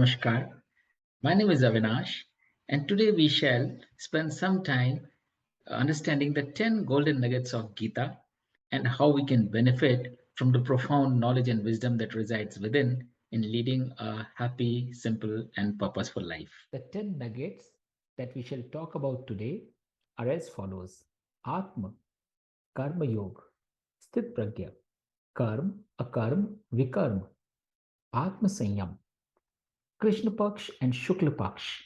Namaskar. My name is Avinash, and today we shall spend some time understanding the 10 golden nuggets of Gita and how we can benefit from the profound knowledge and wisdom that resides within in leading a happy, simple, and purposeful life. The 10 nuggets that we shall talk about today are as follows: Atma, Karma Yoga, Sthit Pragya, Karm, Akarm, Vikarm, Atma Sanyam, Krishna Paksh and Shukla Paksh,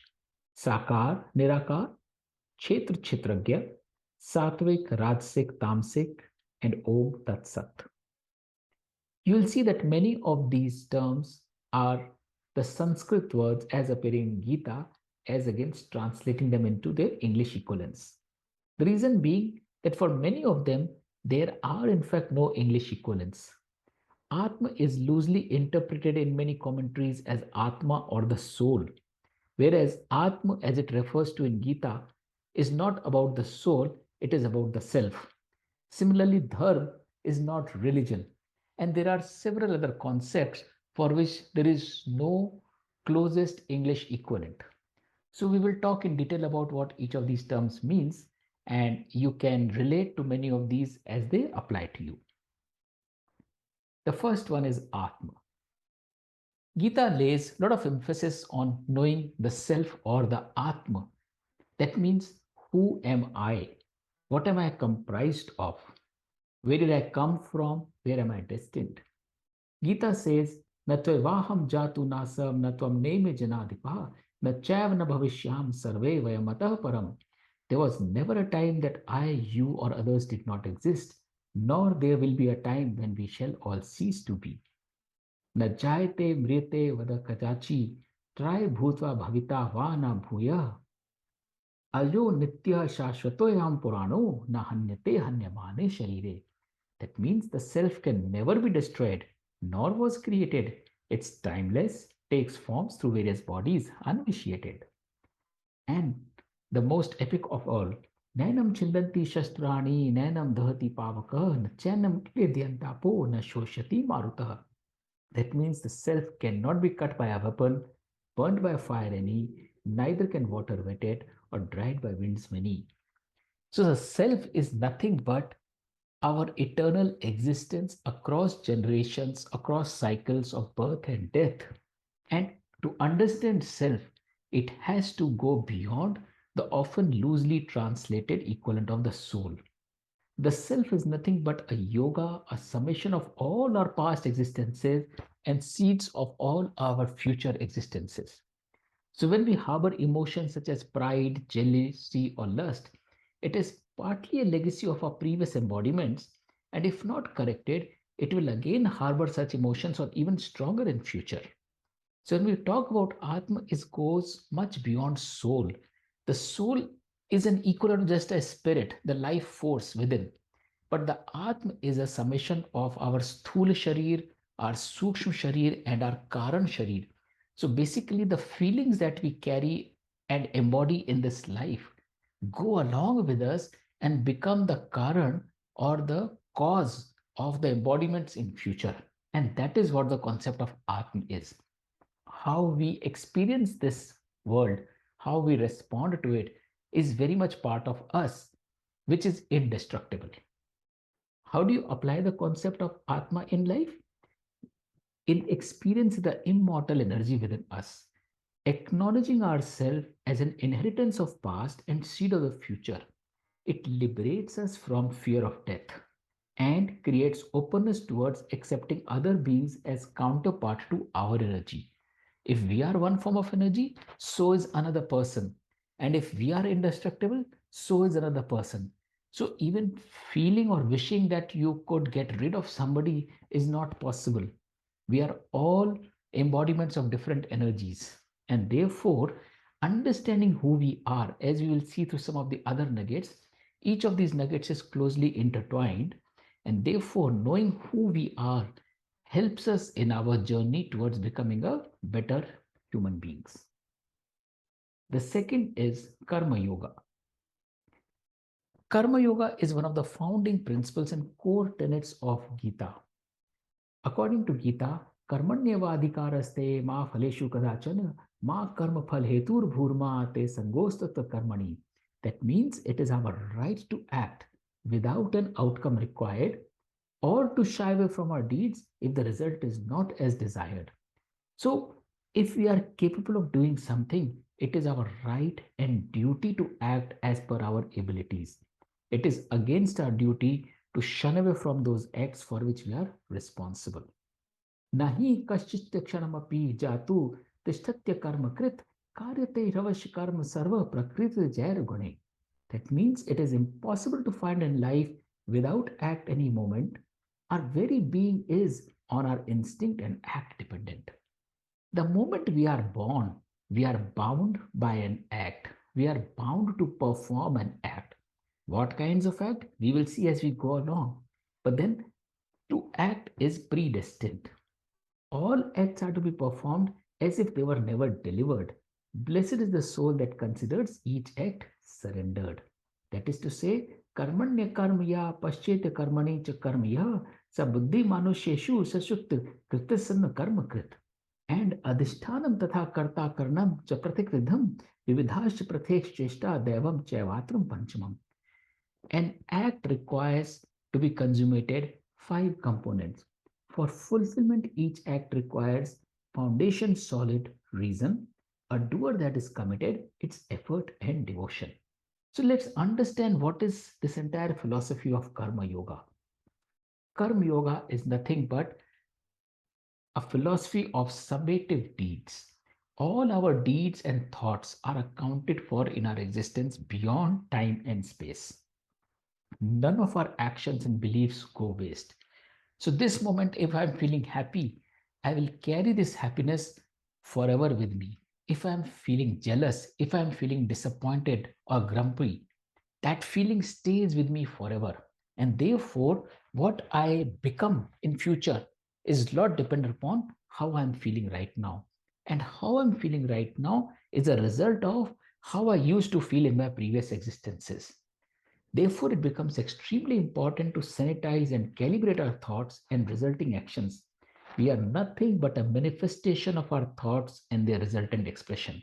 Sakar, Nirakar, Kshetra Kshetragya, Satvik, Rajsik, Tamsik, and Om-Tat-Sat. You will see that many of these terms are the Sanskrit words as appearing in Gita as against translating them into their English equivalents. The reason being that for many of them, there are in fact no English equivalents. Atma is loosely interpreted in many commentaries as Atma or the soul, whereas Atma, as it refers to in Gita, is not about the soul, it is about the self. Similarly, Dharma is not religion, and there are several other concepts for which there is no closest English equivalent. So, we will talk in detail about what each of these terms means, and you can relate to many of these as they apply to you. The first one is Atma. Gita lays a lot of emphasis on knowing the self or the Atma. That means, who am I? What am I comprised of? Where did I come from? Where am I destined? Gita says, "Na tvevaham jatu nasam na tvam neme janadipa na chav na bhavishyam sarve vayamatah param." There was never a time that I, you, or others did not exist, nor there will be a time when we shall all cease to be. Na jayate mriyate vada kajachi trai bhutva bhavita va na bhuyah. Ayo nitya shashvatoyam purano na hanyate hanyamane sharire. That means the self can never be destroyed, nor was created. It's timeless, takes forms through various bodies, unvitiated. And the most epic of all, Nainam chindanti shastrani, nainam dahati pavaka, na chanam kledyantapo, na shoshati marutah. That means the self cannot be cut by a weapon, burned by fire any, neither can water wet it, or dried by winds many. So the self is nothing but our eternal existence across generations, across cycles of birth and death. And to understand self, it has to go beyond the often loosely translated equivalent of the soul. The self is nothing but a yoga, a summation of all our past existences and seeds of all our future existences. So when we harbor emotions such as pride, jealousy, or lust, it is partly a legacy of our previous embodiments, and if not corrected, it will again harbor such emotions or even stronger in future. So when we talk about Atma, it goes much beyond soul. The soul is an equivalent just a spirit, the life force within. But the Atma is a summation of our Sthula Sharir, our Sukshma Sharir, and our Karan Sharir. So basically, the feelings that we carry and embody in this life go along with us and become the Karan or the cause of the embodiments in future. And that is what the concept of Atma is. How we experience this world, how we respond to it, is very much part of us, which is indestructible. How do you apply the concept of Atma in life? In experience the immortal energy within us, acknowledging ourselves as an inheritance of past and seed of the future. It liberates us from fear of death and creates openness towards accepting other beings as counterpart to our energy. If we are one form of energy, so is another person. And if we are indestructible, so is another person. So even feeling or wishing that you could get rid of somebody is not possible. We are all embodiments of different energies. And therefore, understanding who we are, as we will see through some of the other nuggets, each of these nuggets is closely intertwined. And therefore, knowing who we are helps us in our journey towards becoming a better human beings. The second is Karma Yoga. Karma Yoga is one of the founding principles and core tenets of Gita. According to Gita, कर्मण्येवाधिकारस्ते मा फलेषु कदाचन ma karma phal hetur bhurma te sangosta karmani. That means it is our right to act without an outcome required or to shy away from our deeds if the result is not as desired. So, if we are capable of doing something, it is our right and duty to act as per our abilities. It is against our duty to shun away from those acts for which we are responsible. Nahi कश्चित् क्षणमपि जातु तिष्ठत्य कर्मकृत कार्यते ह्यवश्य कर्म सर्व प्रकृति जैर gune. That means it is impossible to find in life without act any moment. Our very being is on our instinct and act dependent. The moment we are born, we are bound by an act. We are bound to perform an act. What kinds of act? We will see as we go along. But then to act is predestined. All acts are to be performed as if they were never delivered. Blessed is the soul that considers each act surrendered. That is to say, karmanya karmaya paschet karmani cha karmaya sa buddhi manusheshu sasukta kritasanna karma krit. And adhishthanam tatha karta karnam cha pratikridham vividhash prathek cheshta devam chaivatram panchamam. An act requires to be consummated 5 components. For fulfillment, each act requires foundation solid reason, a doer that is committed, its effort and devotion. So let's understand what is this entire philosophy of Karma Yoga. Karma Yoga is nothing but a philosophy of summative deeds. All our deeds and thoughts are accounted for in our existence beyond time and space. None of our actions and beliefs go waste. So, this moment, if I'm feeling happy, I will carry this happiness forever with me. If I'm feeling jealous, if I'm feeling disappointed or grumpy, that feeling stays with me forever. And therefore, what I become in future is not dependent upon how I'm feeling right now. And how I'm feeling right now is a result of how I used to feel in my previous existences. Therefore, it becomes extremely important to sanitize and calibrate our thoughts and resulting actions. We are nothing but a manifestation of our thoughts and their resultant expression.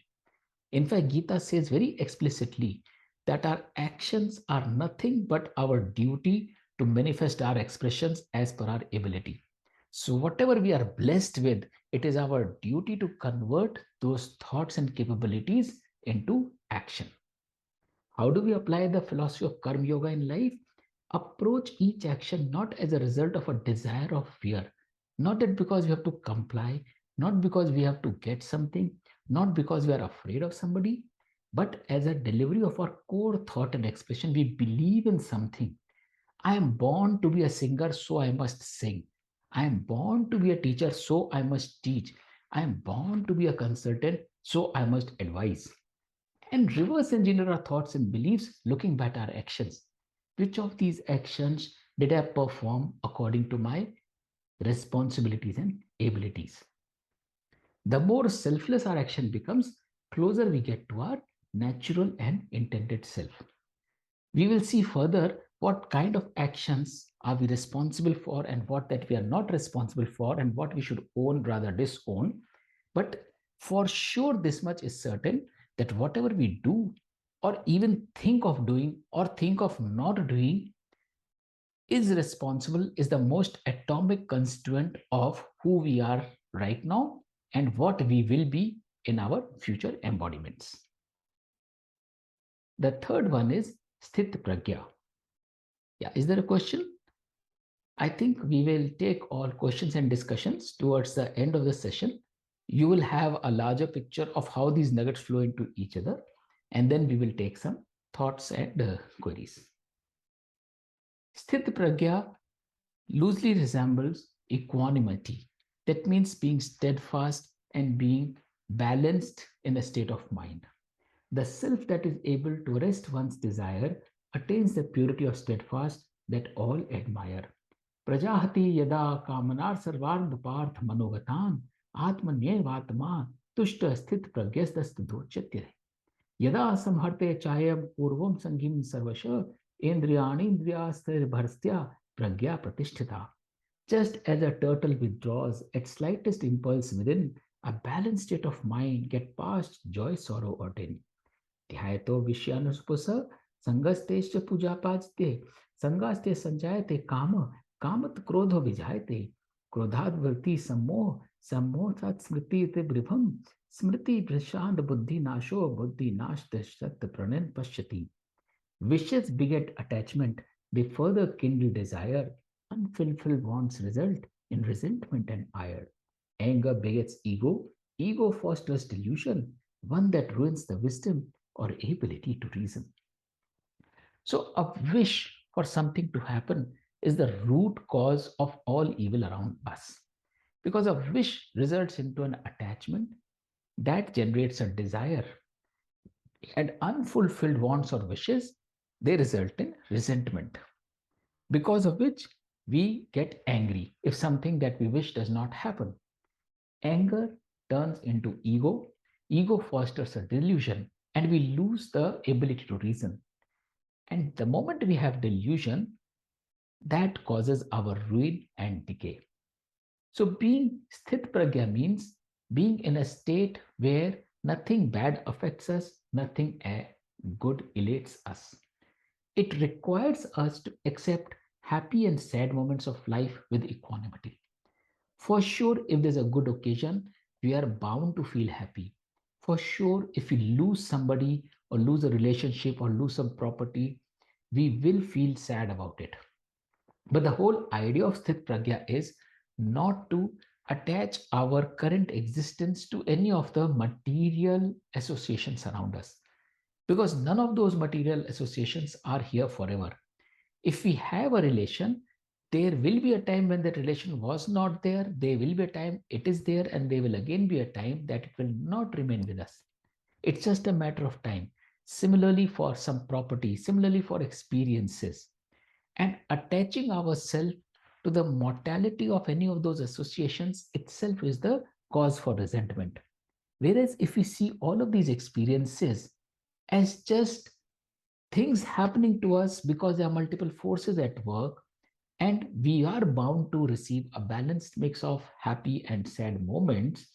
In fact, Gita says very explicitly that our actions are nothing but our duty to manifest our expressions as per our ability. So, whatever we are blessed with, it is our duty to convert those thoughts and capabilities into action. How do we apply the philosophy of Karma Yoga in life? Approach each action not as a result of a desire or fear, not that because we have to comply, not because we have to get something, not because we are afraid of somebody, but as a delivery of our core thought and expression. We believe in something. I am born to be a singer, so I must sing. I am born to be a teacher, so I must teach. I am born to be a consultant, so I must advise. And reverse engineer our thoughts and beliefs looking back at our actions. Which of these actions did I perform according to my responsibilities and abilities? The more selfless our action becomes, closer we get to our natural and intended self. We will see further what kind of actions are we responsible for and what that we are not responsible for and what we should own rather disown. But for sure, this much is certain that whatever we do or even think of doing or think of not doing is responsible, is the most atomic constituent of who we are right now and what we will be in our future embodiments. The third one is Sthit Pragya. Yeah, is there a question? I think we will take all questions and discussions towards the end of the session. You will have a larger picture of how these nuggets flow into each other, and then we will take some thoughts and queries. Sthit Pragya loosely resembles equanimity. That means being steadfast and being balanced in a state of mind. The self that is able to rest one's desire attains the purity of steadfast that all admire. Prajahati yada kamanar sarvarg parth manogatan atmanyevatma tushta sthit pragyastastudhochatyare. Yada samharte chayam purvam sanghim sarvasha indriyanindriyasthir bharstya pragya pratishtita. Just as a turtle withdraws at slightest impulse within, a balanced state of mind get past joy, sorrow, or pain. ध्यायतो विषयानुस्पुस संगस्तेश्च पूजापाजते संगास्ते संजायते काम कामत क्रोधो विजायते क्रोधाद वृत्ति सम्मोह सम्मोहात् स्मृति विभ्रम स्मृति प्रशांत बुद्धि नाशो बुद्धि नाश सत्य प्रणयन पश्यति. Wishes beget attachment, they further kindle desire. Unfulfilled wants result in resentment and ire. Anger begets ego, ego fosters delusion, one that ruins the wisdom or ability to reason. So, a wish for something to happen is the root cause of all evil around us. Because a wish results into an attachment that generates a desire, and unfulfilled wants or wishes, they result in resentment, because of which we get angry if something that we wish does not happen. Anger turns into ego, ego fosters a delusion, and we lose the ability to reason. And the moment we have delusion, that causes our ruin and decay. So being sthit pragya means being in a state where nothing bad affects us, nothing good elates us. It requires us to accept happy and sad moments of life with equanimity. For sure, if there's a good occasion, we are bound to feel happy. For sure, if we lose somebody or lose a relationship or lose some property, we will feel sad about it. But the whole idea of Sthit Pragya is not to attach our current existence to any of the material associations around us, because none of those material associations are here forever. If we have a relation, there will be a time when that relation was not there. There will be a time it is there, and there will again be a time that it will not remain with us. It's just a matter of time. Similarly, for some property, similarly for experiences, and attaching ourselves to the mortality of any of those associations itself is the cause for resentment. Whereas if we see all of these experiences as just things happening to us because there are multiple forces at work, and we are bound to receive a balanced mix of happy and sad moments,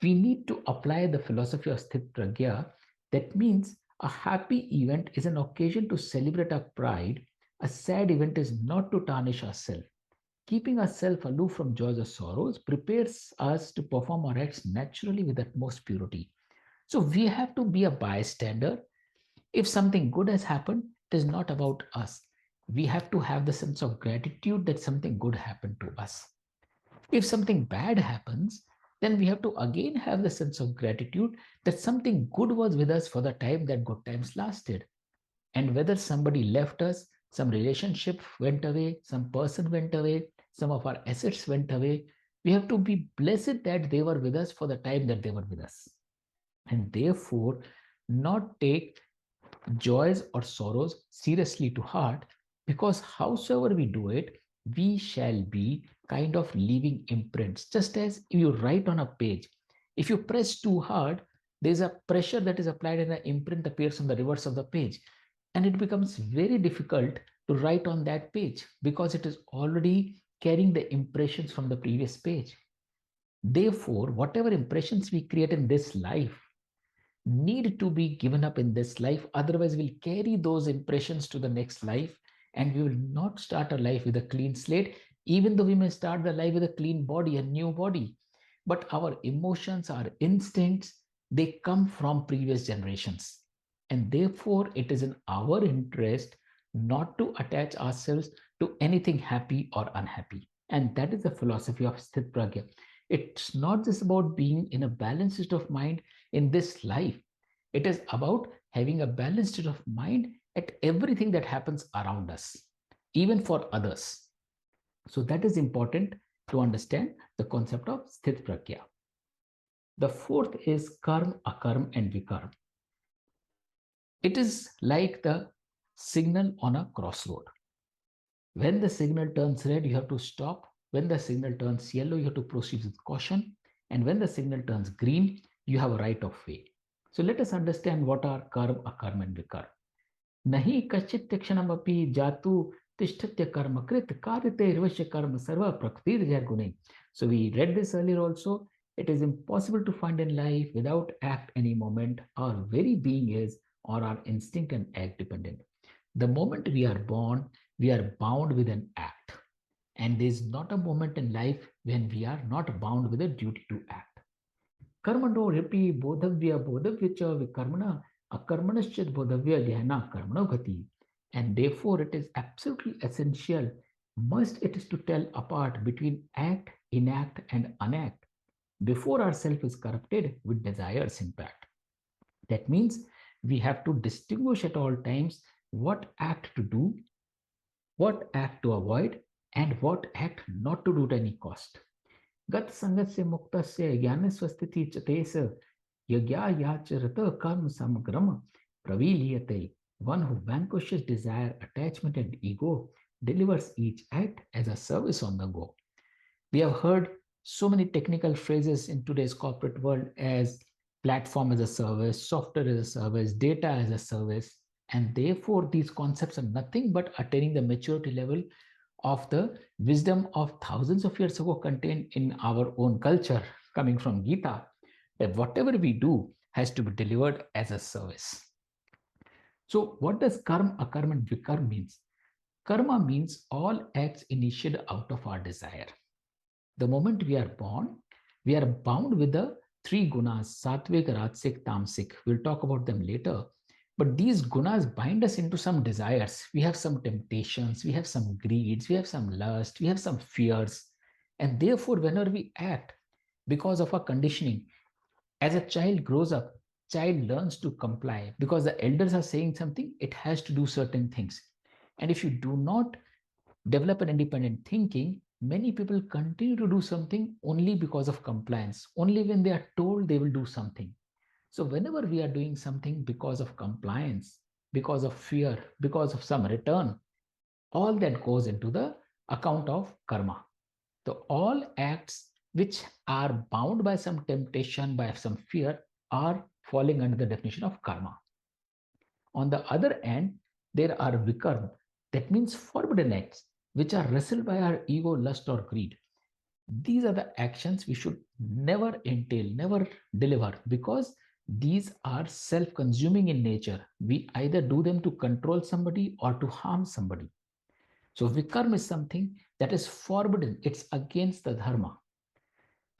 we need to apply the philosophy of Sthit Pragya. That means a happy event is an occasion to celebrate our pride. A sad event is not to tarnish ourselves. Keeping ourselves aloof from joys or sorrows prepares us to perform our acts naturally with utmost purity. So we have to be a bystander. If something good has happened, it is not about us. We have to have the sense of gratitude that something good happened to us. If something bad happens, then we have to again have the sense of gratitude that something good was with us for the time that good times lasted. And whether somebody left us, some relationship went away, some person went away, some of our assets went away, we have to be blessed that they were with us for the time that they were with us. And therefore, not take joys or sorrows seriously to heart, because howsoever we do it, we shall be kind of leaving imprints. Just as if you write on a page, if you press too hard, there's a pressure that is applied and an imprint appears on the reverse of the page. And it becomes very difficult to write on that page because it is already carrying the impressions from the previous page. Therefore, whatever impressions we create in this life need to be given up in this life. Otherwise, we'll carry those impressions to the next life, and we will not start a life with a clean slate, even though we may start the life with a clean body, a new body. But our emotions, our instincts, they come from previous generations. And therefore, it is in our interest not to attach ourselves to anything happy or unhappy. And that is the philosophy of Sthit Pragya. It's not just about being in a balanced state of mind in this life. It is about having a balanced state of mind at everything that happens around us, even for others. So that is important to understand the concept of Sthit Pragya. The fourth is Karma, Akarma, and Vikarma. It is like the signal on a crossroad. When the signal turns red, you have to stop. When the signal turns yellow, you have to proceed with caution. And when the signal turns green, you have a right of way. So let us understand what are karma, akarma, and vikarma. Nahi kachit kshanamapi jatu Tishtatya karma krit karite irvasya karma sarva praktir gune. So we read this earlier also. It is impossible to find in life without act any moment. Our very being is or our instinct and act dependent. The moment we are born, we are bound with an act. And there is not a moment in life when we are not bound with a duty to act. Karmano ripi bodhavya bodhavya cha vikarmana akarmanaschat bodhavya dhyana karmano gati. And therefore it is absolutely essential, must it is to tell apart between act, enact and unact before our self is corrupted with desires impact. That means we have to distinguish at all times what act to do, what act to avoid, and what act not to do at any cost. Gat sangat se mukta se jnana swasthiti chates yagya yacharata karma samagram praviliyate. One who vanquishes desire, attachment, and ego delivers each act as a service on the go. We have heard so many technical phrases in today's corporate world as platform as a service, software as a service, data as a service. And therefore, these concepts are nothing but attaining the maturity level of the wisdom of thousands of years ago contained in our own culture, coming from Gita, that whatever we do has to be delivered as a service. So, what does karma, akarma, and vikarma means? Karma means all acts initiated out of our desire. The moment we are born, we are bound with the three gunas, satvik, rajasik, tamsik. We'll talk about them later. But these gunas bind us into some desires. We have some temptations, we have some greeds, we have some lust, we have some fears. And therefore, whenever we act because of our conditioning, as a child grows up, child learns to comply because the elders are saying something, it has to do certain things. And if you do not develop an independent thinking, many people continue to do something only because of compliance. Only when they are told they will do something. So, whenever we are doing something because of compliance, because of fear, because of some return, all that goes into the account of karma. So, all acts which are bound by some temptation, by some fear, are falling under the definition of karma. On the other hand, there are vikarma, that means forbidden acts, which are wrestled by our ego, lust, or greed. These are the actions we should never entail, never deliver, because these are self consuming in nature. We either do them to control somebody or to harm somebody. So, vikarma is something that is forbidden, it's against the dharma.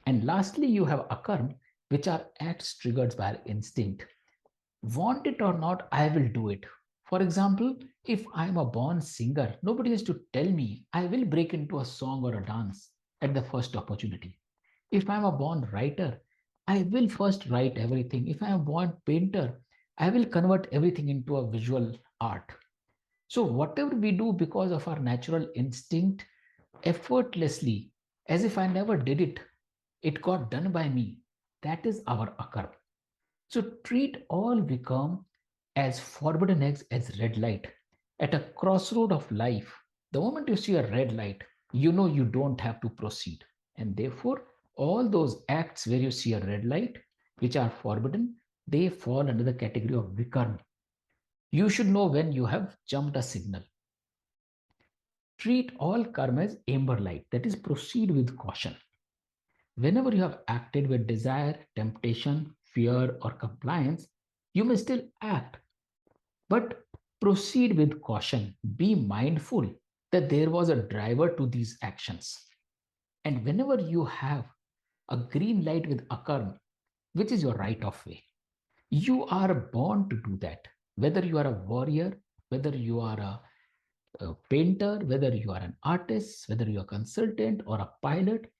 And lastly, you have akarma, which are acts triggered by our instinct. Want it or not, I will do it. For example, if I'm a born singer, nobody has to tell me, I will break into a song or a dance at the first opportunity. If I'm a born writer, I will first write everything. If I'm a born painter, I will convert everything into a visual art. So, whatever we do because of our natural instinct, effortlessly, as if I never did it, it got done by me. That is our akarma. So treat all Vikram as forbidden eggs as red light. At a crossroad of life, the moment you see a red light, you know you don't have to proceed. And therefore, all those acts where you see a red light, which are forbidden, they fall under the category of Vikarma. You should know when you have jumped a signal. Treat all karma as amber light, that is, proceed with caution. Whenever you have acted with desire, temptation, fear, or compliance, you may still act, but proceed with caution. Be mindful that there was a driver to these actions. And whenever you have a green light with akarma, which is your right of way, you are born to do that. Whether you are a warrior, whether you are a painter, whether you are an artist, whether you are a consultant or a pilot,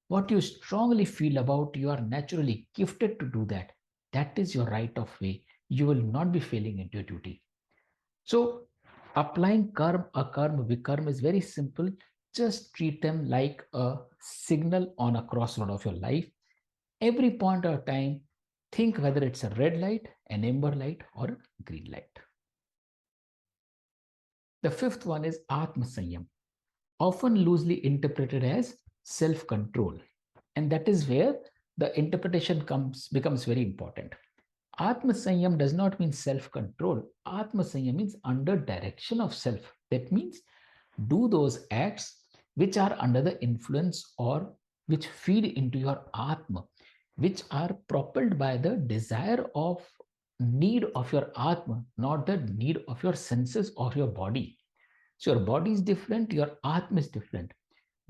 what you strongly feel about, you are naturally gifted to do that. That is your right of way. You will not be failing into your duty. So, applying karma, akarma, vikarma is very simple. Just treat them like a signal on a crossroad of your life. Every point of time, think whether it's a red light, an amber light, or a green light. The fifth one is Atma Sanyam, often loosely interpreted as self control. And that is where the interpretation becomes very important. Atma Sanyam does not mean self control. Atma Sanyam means under direction of self. That means Do those acts which are under the influence or which feed into your Atma, which are propelled by the desire of need of your Atma, not the need of your senses or your body. So your body is different, your Atma is different.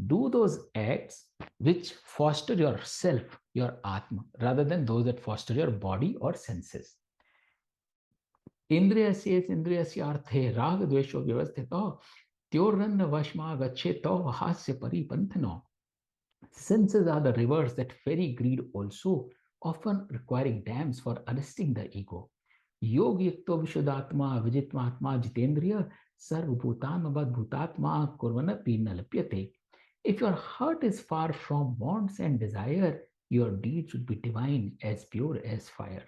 Do those acts which foster yourself, your Atma, rather than those that foster your body or senses. इंद्रियस्येन्द्रियस्य अर्थे रागद्वेषो व्यवस्थितो त्योरन्न वशमा गच्छेतो हास्य परिपंथनो. Senses are the rivers that ferry greed also, often requiring dams for arresting the ego. Yog yukto vishuddhatma vijitmatma jitendriya sarvabhutam bhutatma kurvana pinalapyate. If your heart is far from wants and desire, your deeds would be divine, as pure as fire.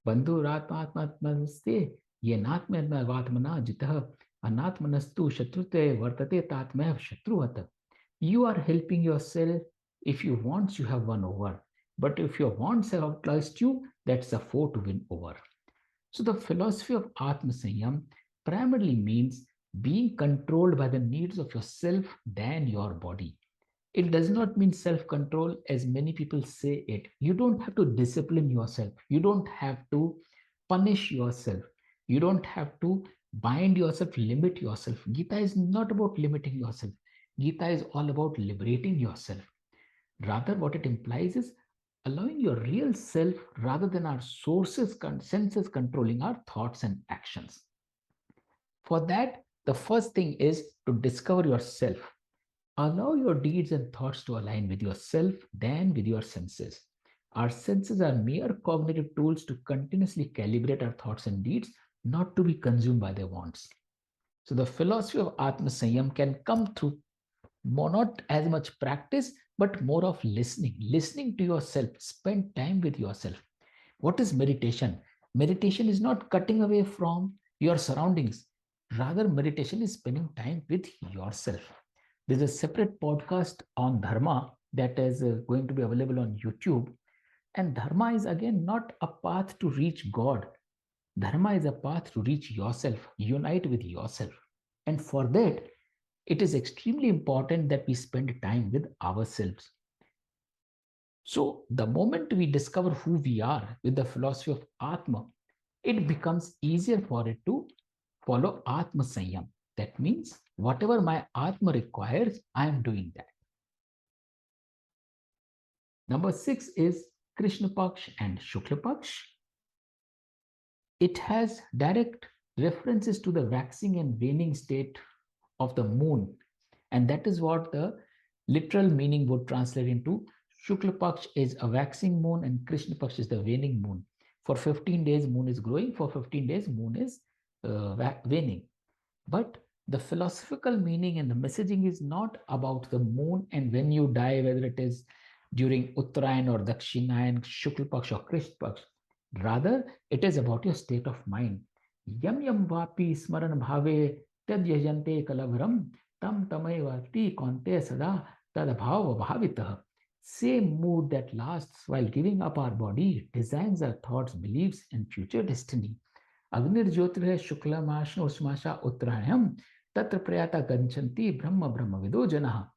बंधुरात्मात्मस्ते ये नात्मना जितः अनात्मनस्तु शत्रुते वर्तते तात्मैव शत्रुवत. You are helping yourself. If you wants, you have won over. But if your wants have outclassed you, that's a foe to win over. So the philosophy of Atma Sanyam primarily means being controlled by the needs of yourself than your body. It does not mean self control as many people say it. You don't have to discipline yourself. You don't have to punish yourself. You don't have to bind yourself, limit yourself. Gita is not about limiting yourself. Gita is all about liberating yourself. Rather, what it implies is allowing your real self rather than our sources, senses controlling our thoughts and actions. For that, the first thing is to discover yourself. Allow your deeds and thoughts to align with yourself than with your senses. Our senses are mere cognitive tools to continuously calibrate our thoughts and deeds, not to be consumed by their wants. So the philosophy of Atma Sanyam can come through more, not as much practice, but more of listening to yourself. Spend time with yourself. What is meditation? Meditation is not cutting away from your surroundings. Rather, meditation is spending time with yourself. There's a separate podcast on Dharma that is going to be available on YouTube. And Dharma is again not a path to reach God. Dharma is a path to reach yourself, unite with yourself. And for that, it is extremely important that we spend time with ourselves. So, the moment we discover who we are with the philosophy of Atma, it becomes easier for it to follow Atma Sanyam. That means whatever my Atma requires, I am doing that. Number 6 is Krishna Paksh and Shukla Paksh. It has direct references to the waxing and waning state of the moon. And that is what the literal meaning would translate into. Shukla Paksh is a waxing moon and Krishna Paksh is the waning moon. For 15 days, moon is growing. For 15 days, moon is waning. But the philosophical meaning and the messaging is not about the moon and when you die, whether it is during Uttarayan or Dakshinayan, Shukla Paksh or Krishna Paksh. Rather, it is about your state of mind. Yam yam vapi smaran bhave tadyajante kalavaram tam tamayvati konte sada tadabhava bhavitah. Same mood that lasts while giving up our body designs our thoughts, beliefs, and future destiny. अग्निर्ज्योतिर्ह शुक्लमाश उष्माशा उत्तरायणम तत्र प्रयाता गच्छन्ति brahma brahma vido janaha.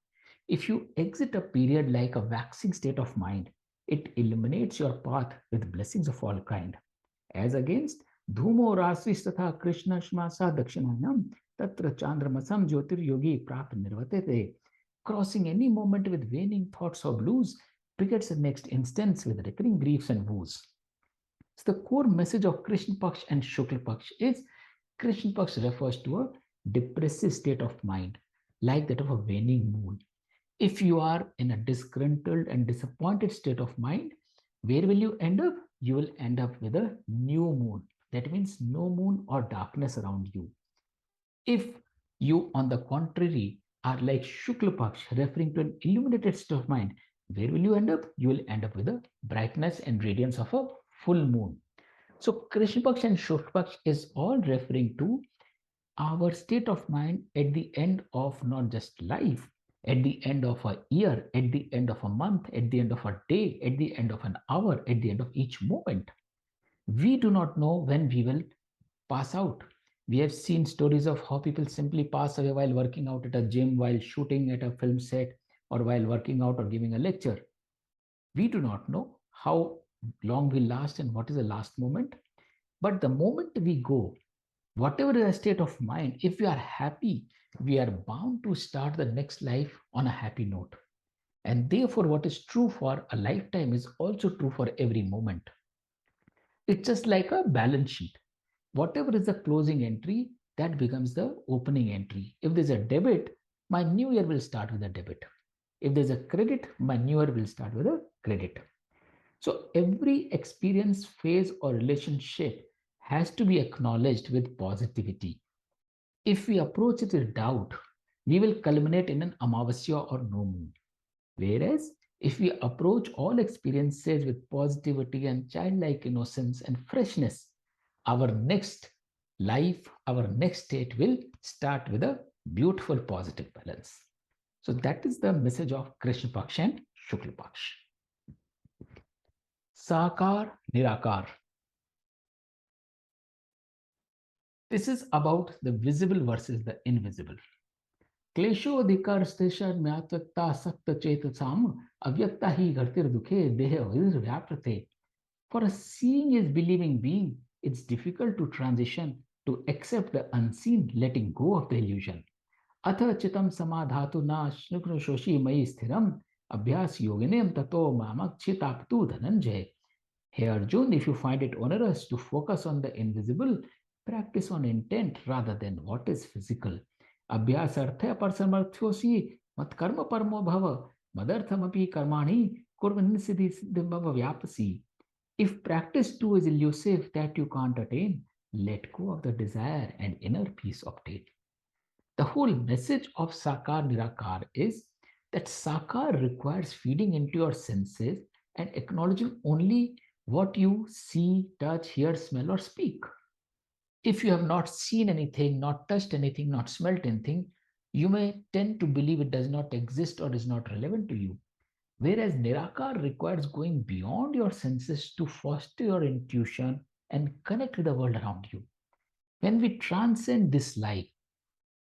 If you exit a period like a waxing state of mind, it illuminates your path with blessings of all kind. As against Dhumo Rasvis Tatha Krishna Shmasa Dakshinayam Tatra Chandramasam Jyotir Yogi Prap Nirvatete. Crossing any moment with waning thoughts or blues begets the next instance with recurring griefs and woes. So the core message of Krishna Paksh and Shukla Paksh is Krishna Paksh refers to a depressive state of mind, like that of a waning moon. If you are in a disgruntled and disappointed state of mind, where will you end up? You will end up with a new moon. That means no moon or darkness around you. If you, on the contrary, are like Shukla Paksh, referring to an illuminated state of mind, where will you end up? You will end up with the brightness and radiance of a full moon. So Krishna Paksh and Shukla Paksh is all referring to our state of mind at the end of not just life, at the end of a year, at the end of a month, at the end of a day, at the end of an hour, at the end of each moment. We do not know when we will pass out. We have seen stories of how people simply pass away while working out at a gym, while shooting at a film set, or while working out or giving a lecture. We do not know how long we last and what is the last moment. But the moment we go, whatever is the state of mind, if we are happy, we are bound to start the next life on a happy note. And therefore, what is true for a lifetime is also true for every moment. It's just like a balance sheet. Whatever is the closing entry, that becomes the opening entry. If there's a debit, my new year will start with a debit. If there's a credit, my new year will start with a credit. So every experience, phase, or relationship has to be acknowledged with positivity. If we approach it with doubt, we will culminate in an Amavasya or no moon. Whereas if we approach all experiences with positivity and childlike innocence and freshness, our next life, our next state will start with a beautiful positive balance. So that is the message of Krishna Paksh and Shukla Paksh. Sakar Nirakar. This is about the visible versus the invisible. क्लेशोधिकार station म्यात्वता सक्त चेत साम अव्यक्ता ही घरतिर दुखे देह व्याप्त थे. For a seeing is believing being, it's difficult to transition to accept the unseen, letting go of the illusion. अथ चितम समाधातु न शुक्र शोषी मयि स्थिरम अभ्यास योगिनेम ततो मामक चिताप्तु Dhananjay. Hey Arjun, if you find it onerous to focus on the invisible, practice on intent rather than what is physical. अभ्यास अर्थ परसमर्थ्योसी मत कर्म परमो भव मदर्थमपि कर्माणि कुर्वन् सिद्धि सिद्धिं व्यापसी. If practice too is elusive that you can't attain, let go of the desire and inner peace obtain. The whole message of Sakar Nirakar is that Sakar requires feeding into your senses and acknowledging only what you see, touch, hear, smell, or speak. If you have not seen anything, not touched anything, not smelt anything, you may tend to believe it does not exist or is not relevant to you. Whereas Nirakar requires going beyond your senses to foster your intuition and connect with the world around you. When we transcend this life,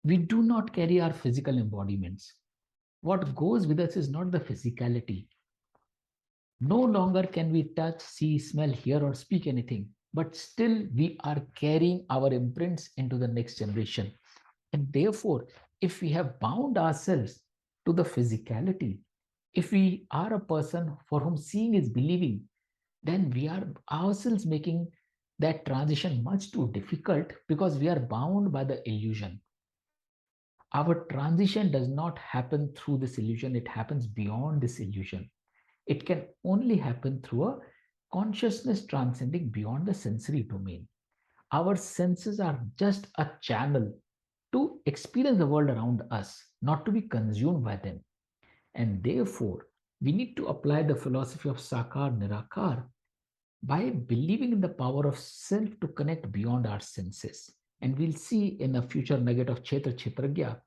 we do not carry our physical embodiments. What goes with us is not the physicality. No longer can we touch, see, smell, hear, or speak anything, but still we are carrying our imprints into the next generation. And therefore, if we have bound ourselves to the physicality, if we are a person for whom seeing is believing, then we are ourselves making that transition much too difficult because we are bound by the illusion. Our transition does not happen through this illusion, it happens beyond this illusion. It can only happen through a consciousness transcending beyond the sensory domain. Our senses are just a channel to experience the world around us, not to be consumed by them. And therefore, we need to apply the philosophy of Sakar Nirakar by believing in the power of self to connect beyond our senses. And we'll see in a future nugget of Kshetra Kshetragya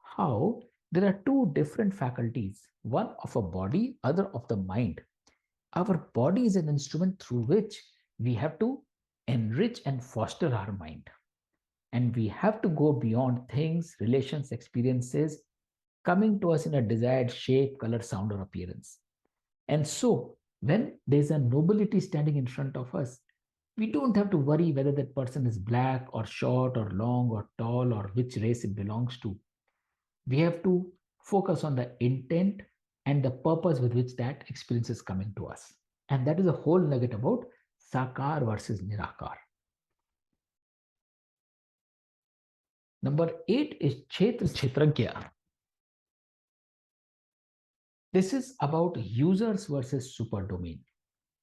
how there are two different faculties, one of a body, other of the mind. Our body is an instrument through which we have to enrich and foster our mind. And we have to go beyond things, relations, experiences coming to us in a desired shape, color, sound, or appearance. And so, when there's a nobility standing in front of us, we don't have to worry whether that person is black or short or long or tall or which race it belongs to. We have to focus on the intent and the purpose with which that experience is coming to us. And that is a whole nugget about Sakar versus Nirakar. Number 8 is Kshetra Kshetragya. This is about users versus super domain.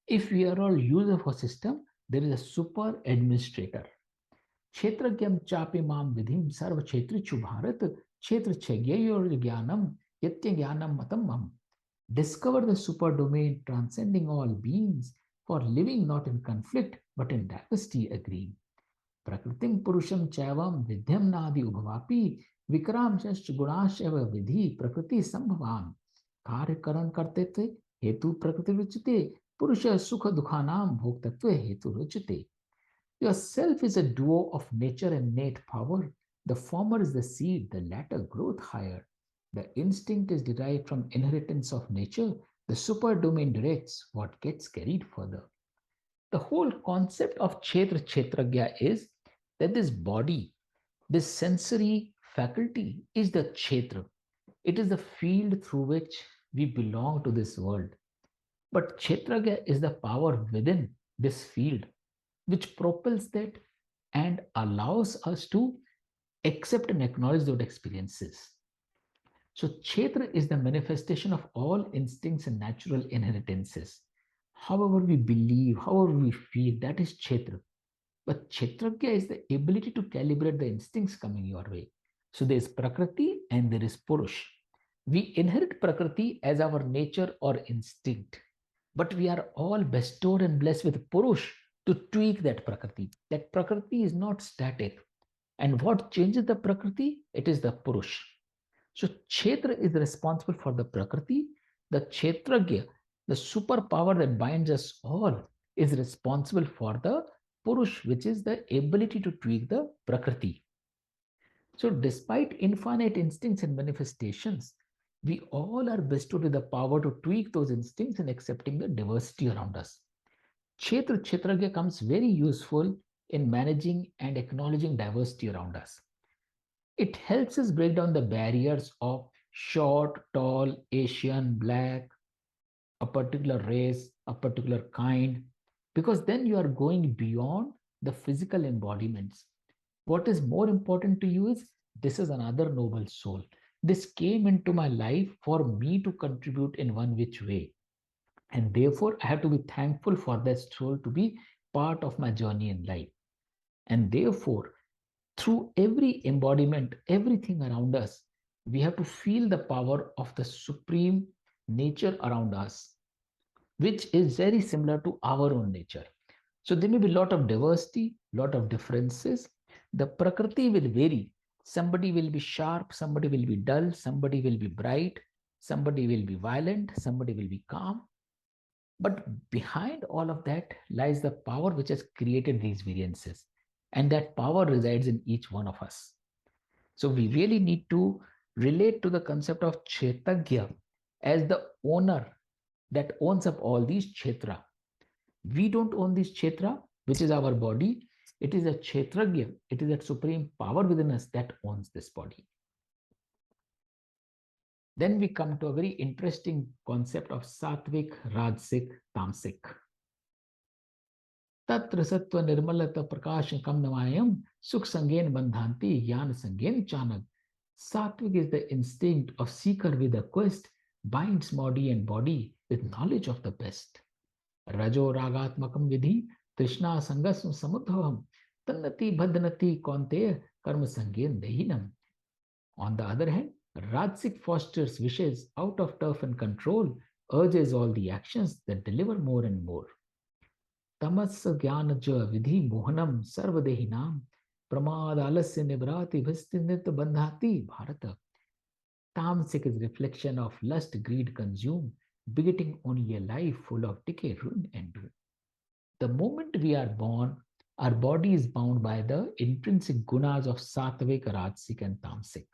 If we are all user of a system, there is a super administrator. क्षेत्रज्ञम चापि माम विधिम सर्व क्षेत्रिचु भारत क्षेत्र छज्ञयोर ज्ञानम यत्य ज्ञानम मतम मम. Discover the super domain transcending all beings for living not in conflict but in diversity agreeing. प्रकृतिम पुरुषम चैवम विद्यम नादि उभवापि विक्राम शश्च गुणाश एव विधि प्रकृति संभवान. कार्य करण करते थे हेतु प्रकृति रुचते पुरुष सुख दुखानाम भोक्तत्व हेतु रुचते. Yourself is a duo of nature and innate power. The former is the seed, the latter growth higher. The instinct is derived from inheritance of nature. The super domain directs what gets carried further. The whole concept of Kshetra Kshetragya is that this body, this sensory faculty is the Kshetra. It is the field through which we belong to this world. But Kshetragya is the power within this field which propels that and allows us to accept and acknowledge those experiences. So, Kshetra is the manifestation of all instincts and natural inheritances. However, we believe, however, we feel, that is Kshetra. But Kshetragya is the ability to calibrate the instincts coming your way. So, there is Prakriti and there is Purush. We inherit Prakriti as our nature or instinct, but we are all bestowed and blessed with Purush to tweak that Prakriti. That Prakriti is not static. And what changes the Prakriti? It is the Purush. So Kshetra is responsible for the Prakriti. The Kshetragya, the superpower that binds us all, is responsible for the Purush, which is the ability to tweak the Prakriti. So despite infinite instincts and manifestations, we all are bestowed with the power to tweak those instincts and accepting the diversity around us. Kshetra Kshetragya comes very useful in managing and acknowledging diversity around us. It helps us break down the barriers of short, tall, Asian, black, a particular race, a particular kind, because then you are going beyond the physical embodiments. What is more important to you is this is another noble soul. This came into my life for me to contribute in one which way. And therefore, I have to be thankful for that soul to be part of my journey in life. And therefore, through every embodiment, everything around us, we have to feel the power of the supreme nature around us, which is very similar to our own nature. So there may be a lot of diversity, lot of differences. The prakriti will vary. Somebody will be sharp, somebody will be dull, somebody will be bright, somebody will be violent, somebody will be calm. But behind all of that lies the power which has created these variances. And that power resides in each one of us. So we really need to relate to the concept of Chetagya as the owner that owns up all these Chetra. We don't own this Chetra, which is our body. It is a Chetragya. It is that supreme power within us that owns this body. Then we come to a very interesting concept of Satvik, Rajsik, Tamsik. Tatra Sattva Nirmalata Prakasham Kamnamayam Sukh Sangen Bandhanti Jnana Sangen Chanag. Sattvic is the instinct of seeker with a quest, binds body and body with knowledge of the best. Rajo Ragatmakam Vidhi Trishna Sangasam Samudhavam Tannati Bhadnati Konte Karma Sangen Dehinam. On the other hand, Rajsik fosters wishes out of turf and control, urges all the actions that deliver more and more. तमस्स ज्ञान ज विधि मोहनम सर्वदेही नाम प्रमाद आलस्य निभ्राति भिस्तिनित बंधाति Bharat. Tamasic is reflection of lust, greed, consume, begetting only a life full of decay, ruin, and doom. The moment we are born, our body is bound by the intrinsic gunas of Sattvic, Rajasic, and Tamasic.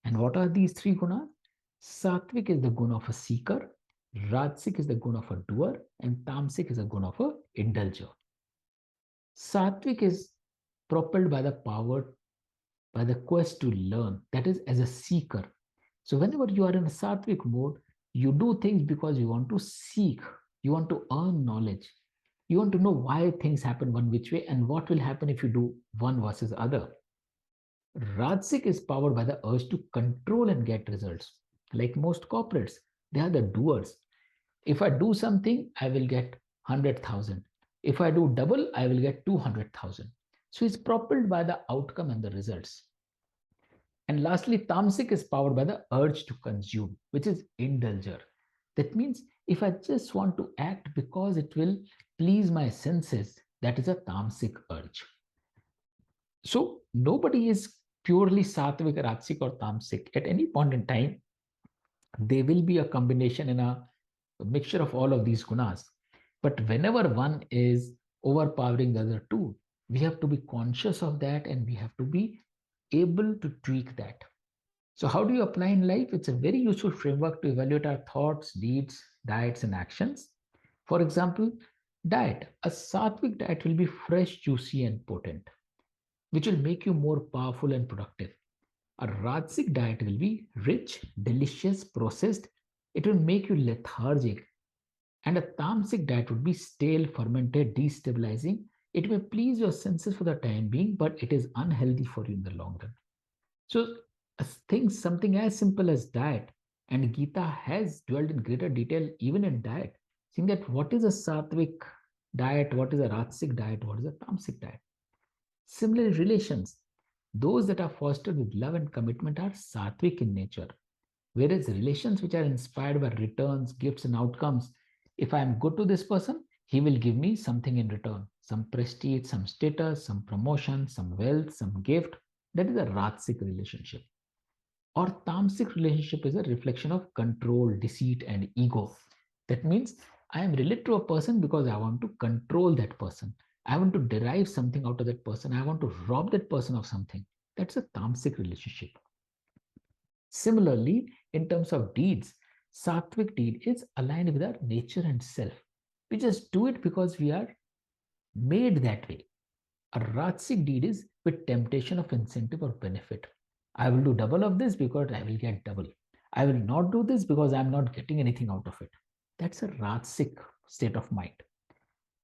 And what are these three gunas? Sattvic is the guna of a seeker, Rajasic is the guna of a doer, and Tamasic is the guna of a indulger. Sattvic is propelled by the power, by the quest to learn, that is, as a seeker. So, whenever you are in a Sattvic mode, you do things because you want to seek, you want to earn knowledge, you want to know why things happen one which way and what will happen if you do one versus other. Rajasic is powered by the urge to control and get results. Like most corporates, they are the doers. If I do something, I will get 100,000. If I do double, I will get 200,000. So it's propelled by the outcome and the results. And lastly, Tamasic is powered by the urge to consume, which is indulger. That means if I just want to act because it will please my senses, that is a Tamasic urge. So nobody is purely Sattvic, Rajasic, or Tamasic. At any point in time, there will be a combination in a mixture of all of these gunas. But whenever one is overpowering the other two, We have to be conscious of that and we have to be able to tweak that. So, how do you apply in life? It's a very useful framework to evaluate our thoughts, deeds, diets, and actions. For example, diet. A sattvic diet will be fresh, juicy, and potent, which will make you more powerful and productive. A rajasic diet will be rich, delicious, processed. It will make you lethargic. And a tamasic diet would be stale, fermented, destabilizing. It may please your senses for the time being, but it is unhealthy for you in the long run. So, something as simple as diet, and Gita has dwelled in greater detail even in diet, saying that what is a sattvic diet, what is a rajasic diet, what is a tamasic diet. Similarly, relations, those that are fostered with love and commitment are sattvic in nature, whereas relations which are inspired by returns, gifts, and outcomes, if I am good to this person, he will give me something in return, some prestige, some status, some promotion, some wealth, some gift. That is a rajasic relationship. Or tamasic relationship is a reflection of control, deceit, and ego. That means I am related to a person because I want to control that person. I want to derive something out of that person. I want to rob that person of something. That's a tamasic relationship. Similarly, in terms of deeds, sattvic deed is aligned with our nature and self. We just do it because we are made that way. A rajasic deed is with temptation of incentive or benefit. I will do double of this because I will get double. I will not do this because I am not getting anything out of it. That's a rajasic state of mind.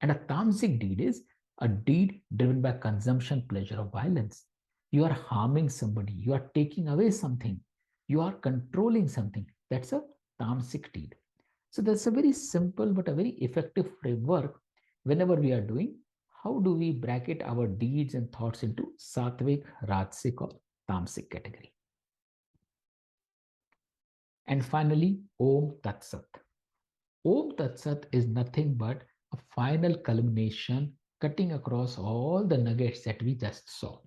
And a tamasic deed is a deed driven by consumption, pleasure, or violence. You are harming somebody, you are taking away something, you are controlling something. That's a tamasic deed. So that's a very simple but a very effective framework whenever we are doing how do we bracket our deeds and thoughts into sattvic, rajasic, or tamasic category. And finally, Om Tat Sat. Om Tat Sat is nothing but a final culmination cutting across all the nuggets that we just saw.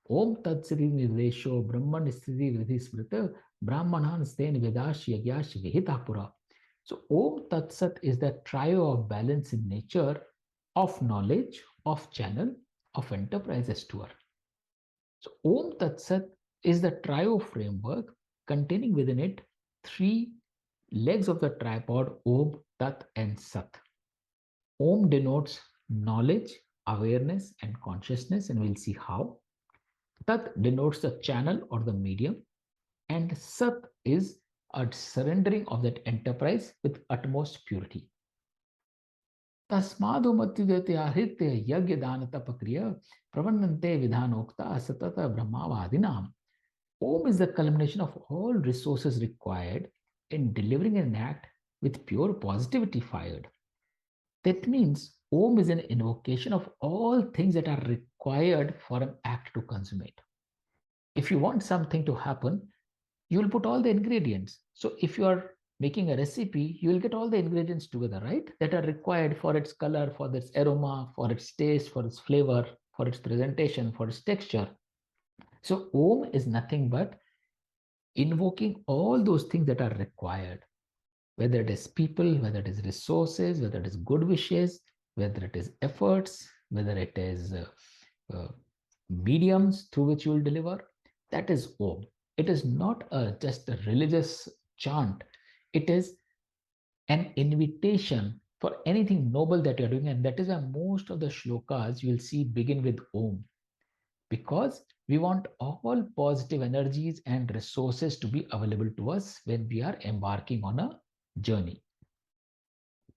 Om Tat Sri Nidesho Brahman Sthiti Vidhi Smrita Brahmanan Sten Vedash Yagyash Vihitapura. So Om Tat Sat is the trio of balance in nature of knowledge, of channel, of enterprise steward. So Om Tat Sat is the trio framework containing within it three legs of the tripod Om, Tat, and Sat. Om denotes knowledge, awareness, and consciousness, and we'll see how. Tat denotes the channel or the medium, and Sat is a surrendering of that enterprise with utmost purity. तस्मादुमत्युदयते यज्ञ दान तप क्रिय प्रवन्नन्ते विधानोक्ता सतत ब्रह्मावादिनाम. Om is the culmination of all resources required in delivering an act with pure positivity fired. That means Om is an invocation of all things that are required for an act to consummate. If you want something to happen, you will put all the ingredients. So if you are making a recipe, you will get all the ingredients together, right? That are required for its color, for its aroma, for its taste, for its flavor, for its presentation, for its texture. So Om is nothing but invoking all those things that are required, whether it is people, whether it is resources, whether it is good wishes, whether it is efforts, whether it is uh, mediums through which you will deliver. That is Om. It is not just a religious chant. It is an invitation for anything noble that you're doing. And that is why most of the shlokas you will see begin with Om, because we want all positive energies and resources to be available to us when we are embarking on a journey.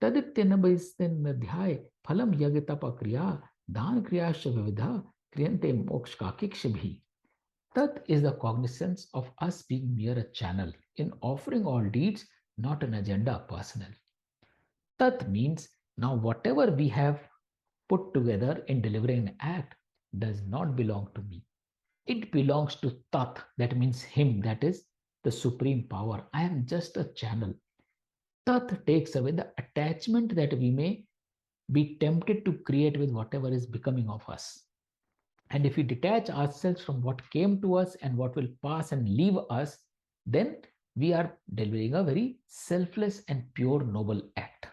तदित्यनभैस्तेन्नध्याय फलम यज्ञ तप क्रिया दान क्रियाश्च विविधा क्रियन्ते मोक्ष काकिक्ष भी. Tat is the cognizance of us being mere a channel in offering all deeds, not an agenda personal. Tat means now whatever we have put together in delivering an act does not belong to me. It belongs to Tat, that means Him, that is the supreme power. I am just a channel. Tat takes away the attachment that we may be tempted to create with whatever is becoming of us. And if we detach ourselves from what came to us and what will pass and leave us, then we are delivering a very selfless and pure noble act.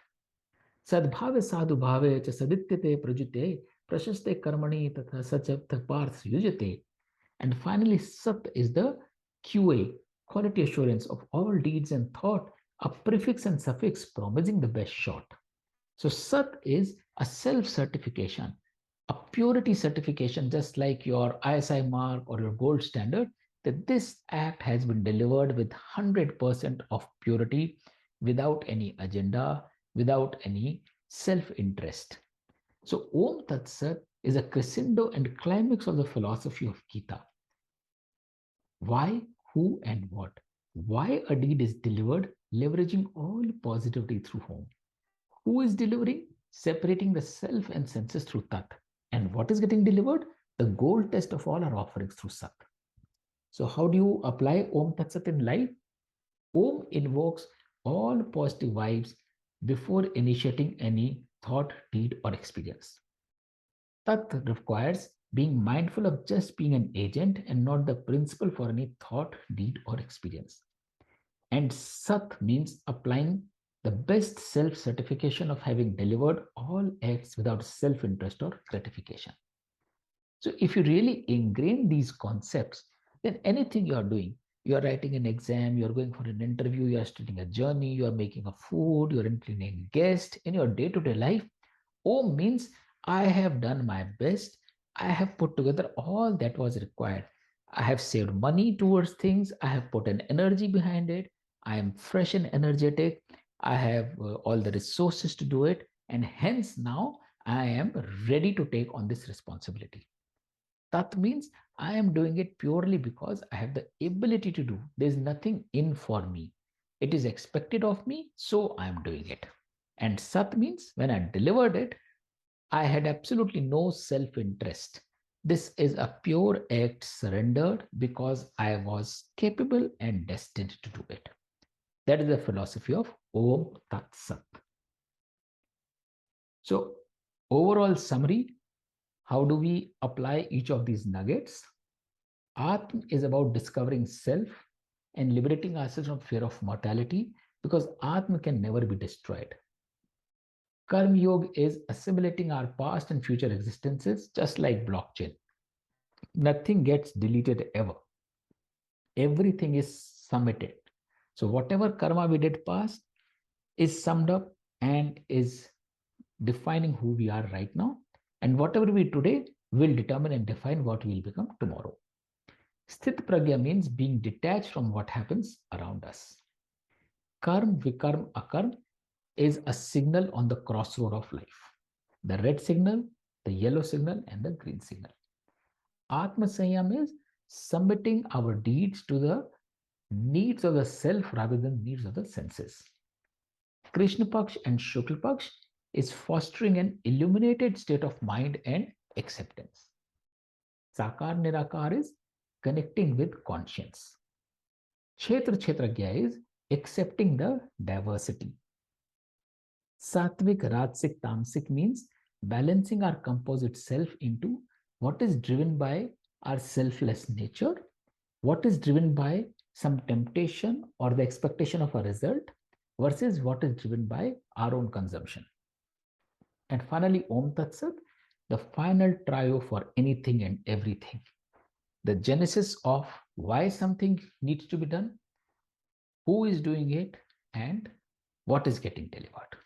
Sadbhave sadhu bhave cha sadityate prajute Prashasте karmani tatha sachavta parth yujate. And finally, Sat is the QA, quality assurance of all deeds and thought, a prefix and suffix promising the best shot. So Sat is a self-certification, a purity certification, just like your ISI mark or your gold standard, that this act has been delivered with 100% of purity, without any agenda, without any self-interest. So Om Tat Sat is a crescendo and climax of the philosophy of Gita. Why, who, and what? Why a deed is delivered, leveraging all positivity through home. Who is delivering? Separating the self and senses through Tat. And what is getting delivered? The gold test of all our offerings through Sat. So, how do you apply Om Tat Sat in life? Om invokes all positive vibes before initiating any thought, deed, or experience. Tat requires being mindful of just being an agent and not the principle for any thought, deed, or experience. And Sat means applying the best self certification of having delivered all acts without self interest or gratification. So, if you really ingrain these concepts, then anything you are doing, you are writing an exam, you are going for an interview, you are starting a journey, you are making a food, you are entertaining a guest in your day to day life. Om means I have done my best. I have put together all that was required. I have saved money towards things. I have put an energy behind it. I am fresh and energetic. I have all the resources to do it. And hence now I am ready to take on this responsibility. That means I am doing it purely because I have the ability to do. There's nothing in for me. It is expected of me, so I am doing it. And Sat means when I delivered it, I had absolutely no self interest. This is a pure act surrendered because I was capable and destined to do it. That is the philosophy of Om Tat Sat. So, overall summary, how do we apply each of these nuggets? Atma is about discovering self and liberating ourselves from fear of mortality, because Atma can never be destroyed. Karma Yoga is assimilating our past and future existences, just like blockchain. Nothing gets deleted ever. Everything is submitted. So whatever karma we did past is summed up and is defining who we are right now. And whatever we today will determine and define what we will become tomorrow. Sthit pragya means being detached from what happens around us. Karm, vikarm, akarm is a signal on the crossroad of life. The red signal, the yellow signal, and the green signal. Atma Sanyam is submitting our deeds to the needs of the self rather than needs of the senses. Krishna Paksh and Shukla Paksh is fostering an illuminated state of mind and acceptance. Sakar Nirakar is connecting with conscience. Kshetra Kshetragya is accepting the diversity. Satvik, Rajsik, Tamsik means balancing our composite self into what is driven by our selfless nature, what is driven by some temptation or the expectation of a result, versus what is driven by our own consumption. And finally, Om Tat Sat, the final trio for anything and everything. The genesis of why something needs to be done, who is doing it, and what is getting delivered.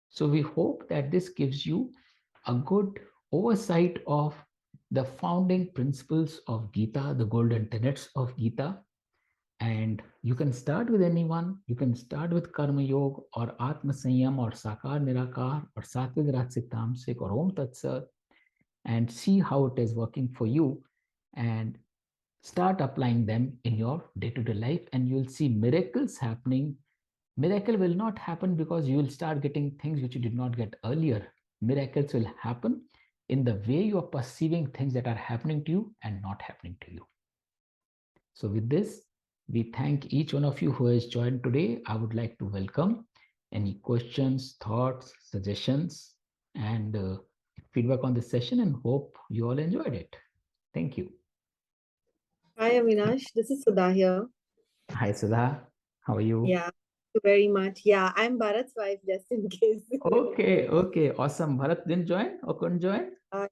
So we hope that this gives you a good oversight of the founding principles of Gita, the golden tenets of Gita. And you can start with anyone. You can start with Karma Yoga or Atma Sanyam or Sakar Nirakar or Satvik Rajsik Tamsik or Om Tat Sat, and see how it is working for you, and start applying them in your day-to-day life, and you'll see miracles happening. Miracle will not happen because you will start getting things which you did not get earlier. Miracles will happen in the way you are perceiving things that are happening to you and not happening to you. So with this, we thank each one of you who has joined today. I would like to welcome any questions, thoughts, suggestions, and feedback on this session, and hope you all enjoyed it. Thank you. Hi, Avinash. This is Sudha here. Hi, Sudha. How are you? Yeah, you very much. Yeah, I'm Bharat's wife, just in case. Okay, okay, awesome. Bharat didn't join or couldn't join?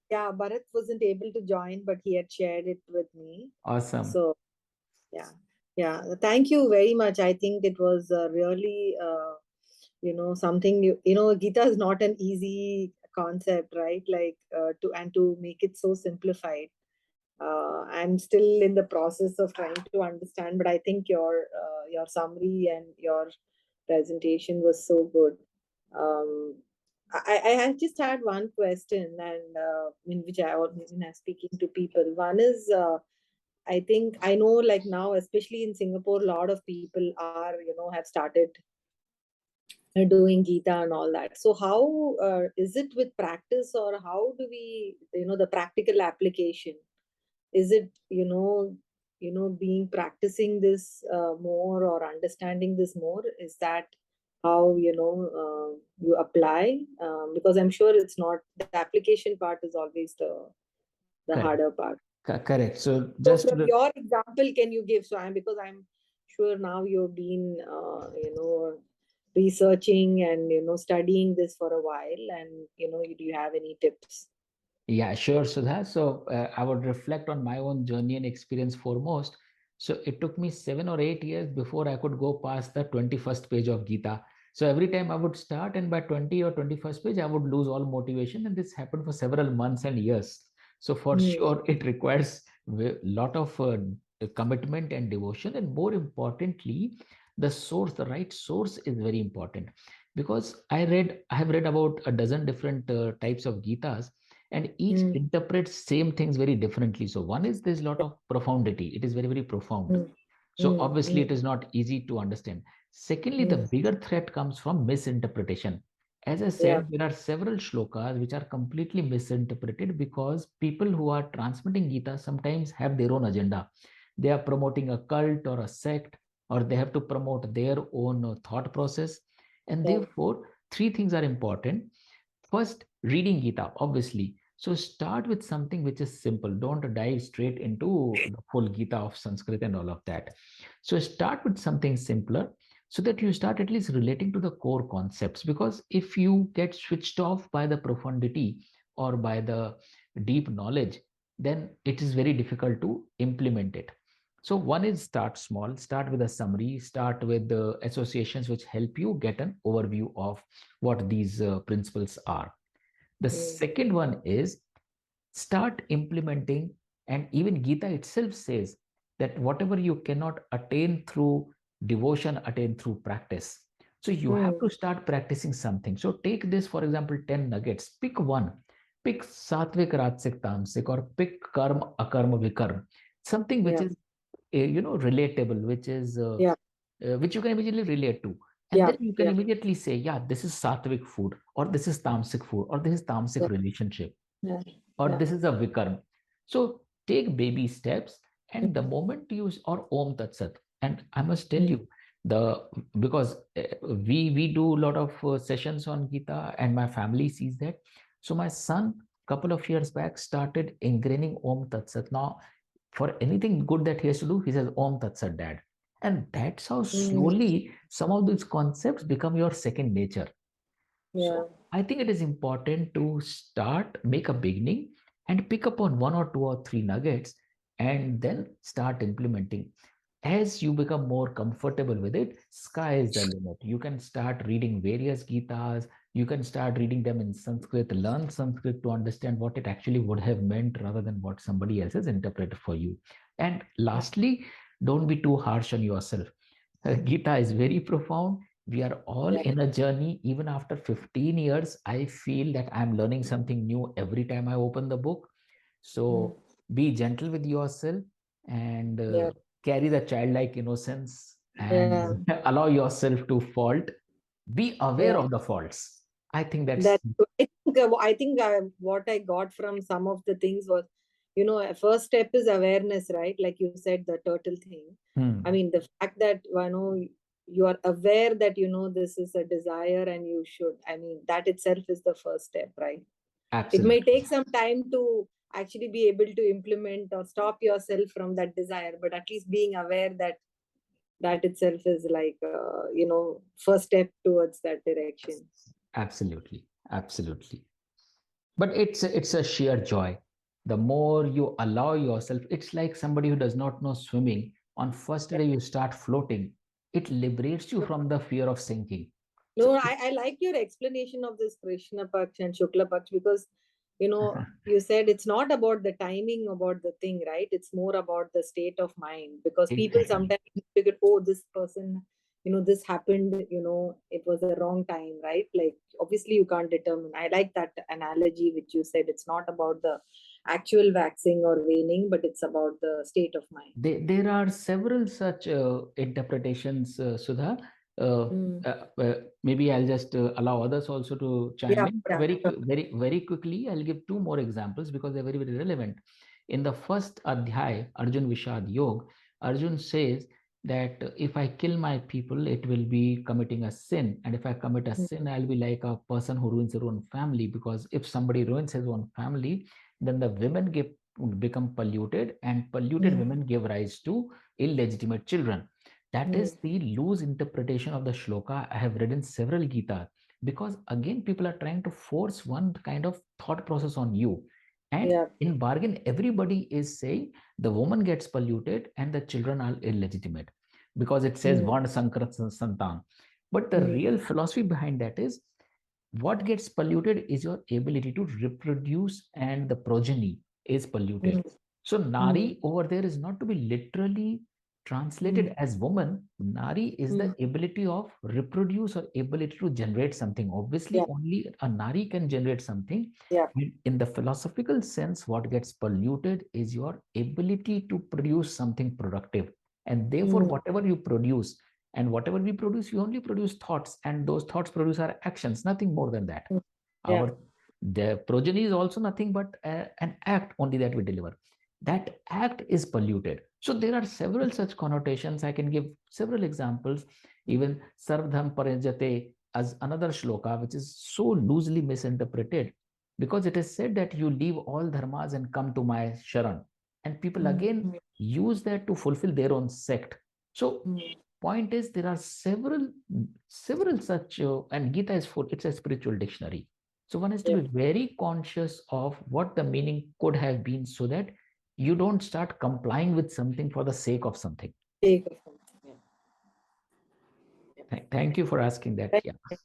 Yeah, Bharat wasn't able to join, but he had shared it with me. Awesome. So, yeah, yeah. Thank you very much. I think it was really, something Gita is not an easy concept, right? Like to make it so simplified. I'm still in the process of trying to understand, but I think your summary and your presentation was so good. Um, I just had one question, and in which when I'm speaking to people, one is I think I know like now, especially in Singapore, a lot of people are have started doing Gita and all that. So how is it with practice, or how do we the practical application? Is it being practicing this more, or understanding this more? Is that how you apply? Because I'm sure it's not the application part is always the Correct. harder part. Correct. So So just from your example, can you give? So I'm because I'm sure now you've been researching and studying this for a while, and do you have any tips? yeah, sure, Sudha. So I would reflect on my own journey and experience foremost. So it took me 7 or 8 years before I could go past the 21st page of Gita. So every time I would start, and by 20 or 21st page, I would lose all motivation. And this happened for several months and years. So for Hmm. sure, it requires a lot of commitment and devotion. And more importantly, the source, the right source is very important. Because I have read about a dozen different types of Gitas, and each Hmm. interprets same things very differently. So one is there's a lot of profundity, it is very very profound. Hmm. So Hmm. obviously Hmm. it is not easy to understand. Secondly, the Hmm. bigger threat comes from misinterpretation. As I Yeah. said, there are several shlokas which are completely misinterpreted because people who are transmitting Gita sometimes have their own agenda. They are promoting a cult or a sect, or they have to promote their own thought process. And Yeah. therefore three things are important. First, reading Gita, obviously. So start with something which is simple. Don't dive straight into the full Gita of Sanskrit and all of that. So start with something simpler so that you start at least relating to the core concepts. Because if you get switched off by the profundity or by the deep knowledge, then it is very difficult to implement it. So one is start small, start with a summary, start with the associations which help you get an overview of what these principles are. The Hmm. second one is start implementing, and even Gita itself says that whatever you cannot attain through devotion, attain through practice. So you have Hmm. to start practicing something. So take this, for example, 10 nuggets. Pick one. Pick satvik, rajsik, tamsik, or pick karma, akarma, vikarma. Something which Yeah. is relatable, Yeah. which you can immediately relate to. And Yeah. then you can Yeah. immediately say, yeah, this is sattvic food, or this is tamasic food, or this is tamasic Yeah. relationship, Yeah. or Yeah. this is a vikarm. So take baby steps, Hmm. and the moment you or Om-Tat-Sat. And I must tell Hmm. you, the because we do a lot of sessions on Gita, and my family sees that. So my son, couple of years back, started ingraining Om-Tat-Sat. Now for anything good that he has to do, he says, Om Tat Sat, Dad. And that's how Hmm. slowly some of these concepts become your second nature. Yeah. So I think it is important to start, make a beginning, and pick up on one or two or three nuggets, and then start implementing. As you become more comfortable with it, sky is the limit. You can start reading various Gitas. You can start reading them in Sanskrit, learn Sanskrit to understand what it actually would have meant rather than what somebody else has interpreted for you. And lastly, don't be too harsh on yourself. Gita is very profound. We are all Yeah. in a journey. Even after 15 years, I feel that I'm learning something new every time I open the book. Hmm. So be gentle with yourself, and Yeah. carry the childlike innocence, Yeah. and allow yourself to fault. Be aware Yeah. of the faults. I think that's That I think what I got from some of the things was, a first step is awareness, right? Like you said, the turtle thing. I hmm, mean, the fact that you are aware that this is a desire and you should. I mean, that itself is the first step, right? It may absolutely. take some time to actually be able to implement or stop yourself from that desire, but at least being aware that that itself is like, first step towards that direction. Absolutely, absolutely. But it's a sheer joy. The more you allow yourself, it's like somebody who does not know swimming. On first Yeah. day, you start floating. It liberates you from the fear of sinking. So No, I like your explanation of this Krishna Paksh and Shukla Paksh, because, you said it's not about the timing about the thing, right? It's more about the state of mind, because people exactly. sometimes figure, oh, this person, this happened, it was a wrong time, right? Like, obviously, you can't determine. I like that analogy which you said. It's not about the actual waxing or waning, but it's about the state of mind. There are several such interpretations, Sudha. Uh, Mm. Maybe I'll just allow others also to chime Yeah, in. But yeah. very quickly, I'll give two more examples because they're very, very relevant. In the first Adhyay, Arjun Vishad Yog, Arjun says that if I kill my people, it will be committing a sin. And if I commit a Mm. sin, I'll be like a person who ruins their own family. Because if somebody ruins his own family, then the women become polluted, and polluted Mm. women give rise to illegitimate children. That Mm. is the loose interpretation of the shloka I have read in several Gita, because again people are trying to force one kind of thought process on you, and Yeah. in bargain everybody is saying the woman gets polluted and the children are illegitimate because it says Mm. Vana Sankarat Santan. But the Mm. real philosophy behind that is what gets polluted is your ability to reproduce, and the progeny is polluted. Mm. So Mm. nari over there is not to be literally translated Mm. as woman. Nari is the Mm. ability of reproduce or ability to generate something. Obviously Yeah. only a nari can generate something. Yeah. And in the philosophical sense, what gets polluted is your ability to produce something productive, and therefore Mm. whatever you produce, and whatever we produce, we only produce thoughts, and those thoughts produce our actions, nothing more than that. Mm. Yeah. Our the progeny is also nothing but an act only that we deliver. That act is polluted. So there are several such connotations. I can give several examples. Even Sarvdham Parijate as another shloka, which is so loosely misinterpreted, because it is said that you leave all dharmas and come to my sharan. And people Mm. again use that to fulfill their own sect. So Mm. point is there are several such and Gita is full, it's a spiritual dictionary. So one has to Yeah. be very conscious of what the meaning could have been, so that you don't start complying with something for the sake of something. Take of something. Yeah. Thank you for asking that. Right. Yeah.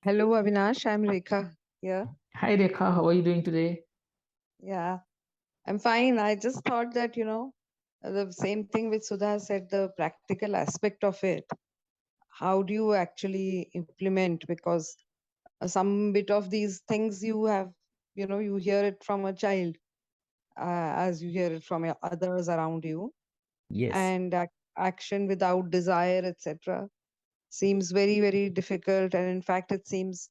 Hello, Avinash. I'm Rekha here. Hi Rekha, how are you doing today? Yeah, I'm fine. I just thought that, the same thing which Sudha said, the practical aspect of it. How do you actually implement? Because some bit of these things you have, you hear it from a child, as you hear it from your others around you. Yes. And action without desire, etc., seems very, very difficult. And in fact, it seems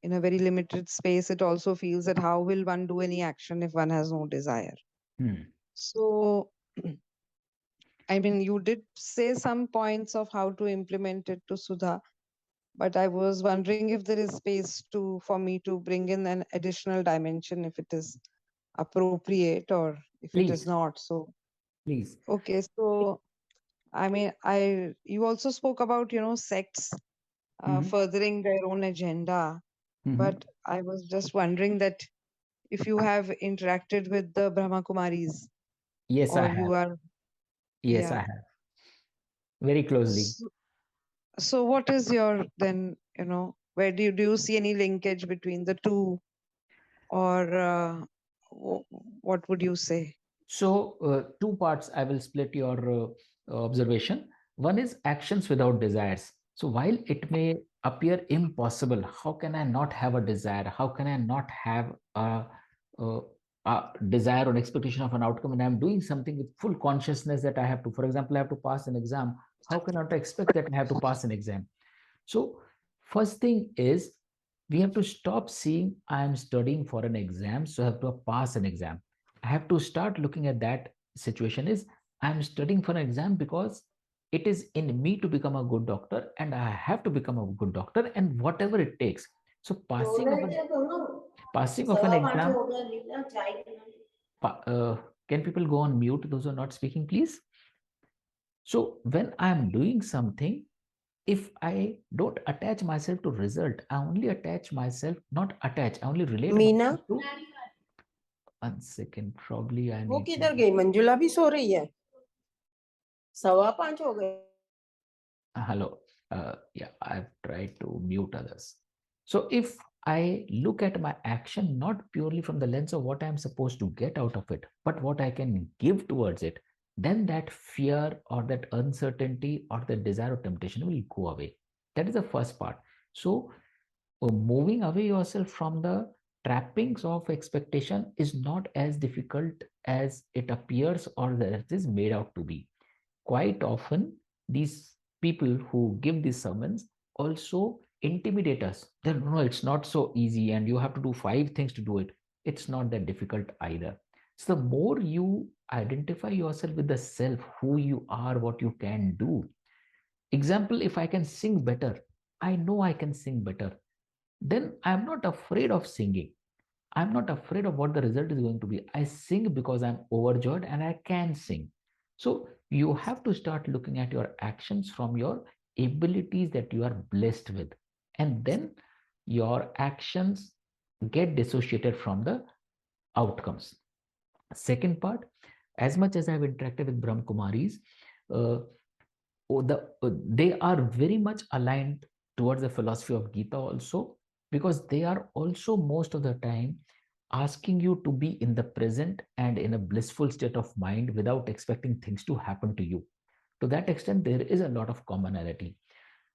in a very limited space, it also feels that how will one do any action if one has no desire? Hmm. So, I mean, you did say some points of how to implement it to Sudha, but I was wondering if there is space for me to bring in an additional dimension if it is appropriate or if it is Please, not. So, please. okay, so I mean, you also spoke about sects Mhm. furthering their own agenda, Mhm. but I was just wondering that if you have interacted with the Brahma Kumaris Yes, I or you have. are, Yes, I yeah. have. Very closely. So, so what is your then, where do you see any linkage between the two, or what would you say? So, two parts I will split your observation. One is actions without desires. So, while it may appear impossible, how can I not have a desire? How can I not have a, a desire or expectation of an outcome? And I'm doing something with full consciousness that I have to, for example, I have to pass an exam. How can I not expect that I have to pass an exam? So, first thing is we have to stop seeing I am studying for an exam, so I have to pass an exam. I have to start looking at that situation is I am studying for an exam because it is in me to become a good doctor, and I have to become a good doctor, and whatever it takes. So passing of an exam, Can people go on mute, those who are not speaking, please? So when I'm doing something, if I don't attach myself to result, I only attach myself, not attach, I only relate Meena myself to. 1 second, probably I वो need किधर to. गई? मंजुला भी सो रही है? 5:15 हो गए. Hello. Yeah, I've tried to mute others. So if I look at my action not purely from the lens of what I'm supposed to get out of it, but what I can give towards it, then that fear or that uncertainty or the desire or temptation will go away. That is the first part. So moving away yourself from the trappings of expectation is not as difficult as it appears or that it is made out to be. Quite often, these people who give these sermons also intimidate us. Then, no, it's not so easy, and you have to do 5 things to do it. It's not that difficult either. So, the more you identify yourself with the self, who you are, what you can do. Example, if I can sing better, I know I can sing better. Then I'm not afraid of singing. I'm not afraid of what the result is going to be. I sing because I'm overjoyed and I can sing. So you have to start looking at your actions from your abilities that you are blessed with. And then your actions get dissociated from the outcomes. Second part, as much as I've interacted with Brahm Kumaris, uh, they are very much aligned towards the philosophy of Gita also, because they are also most of the time asking you to be in the present and in a blissful state of mind without expecting things to happen to you. To that extent, there is a lot of commonality.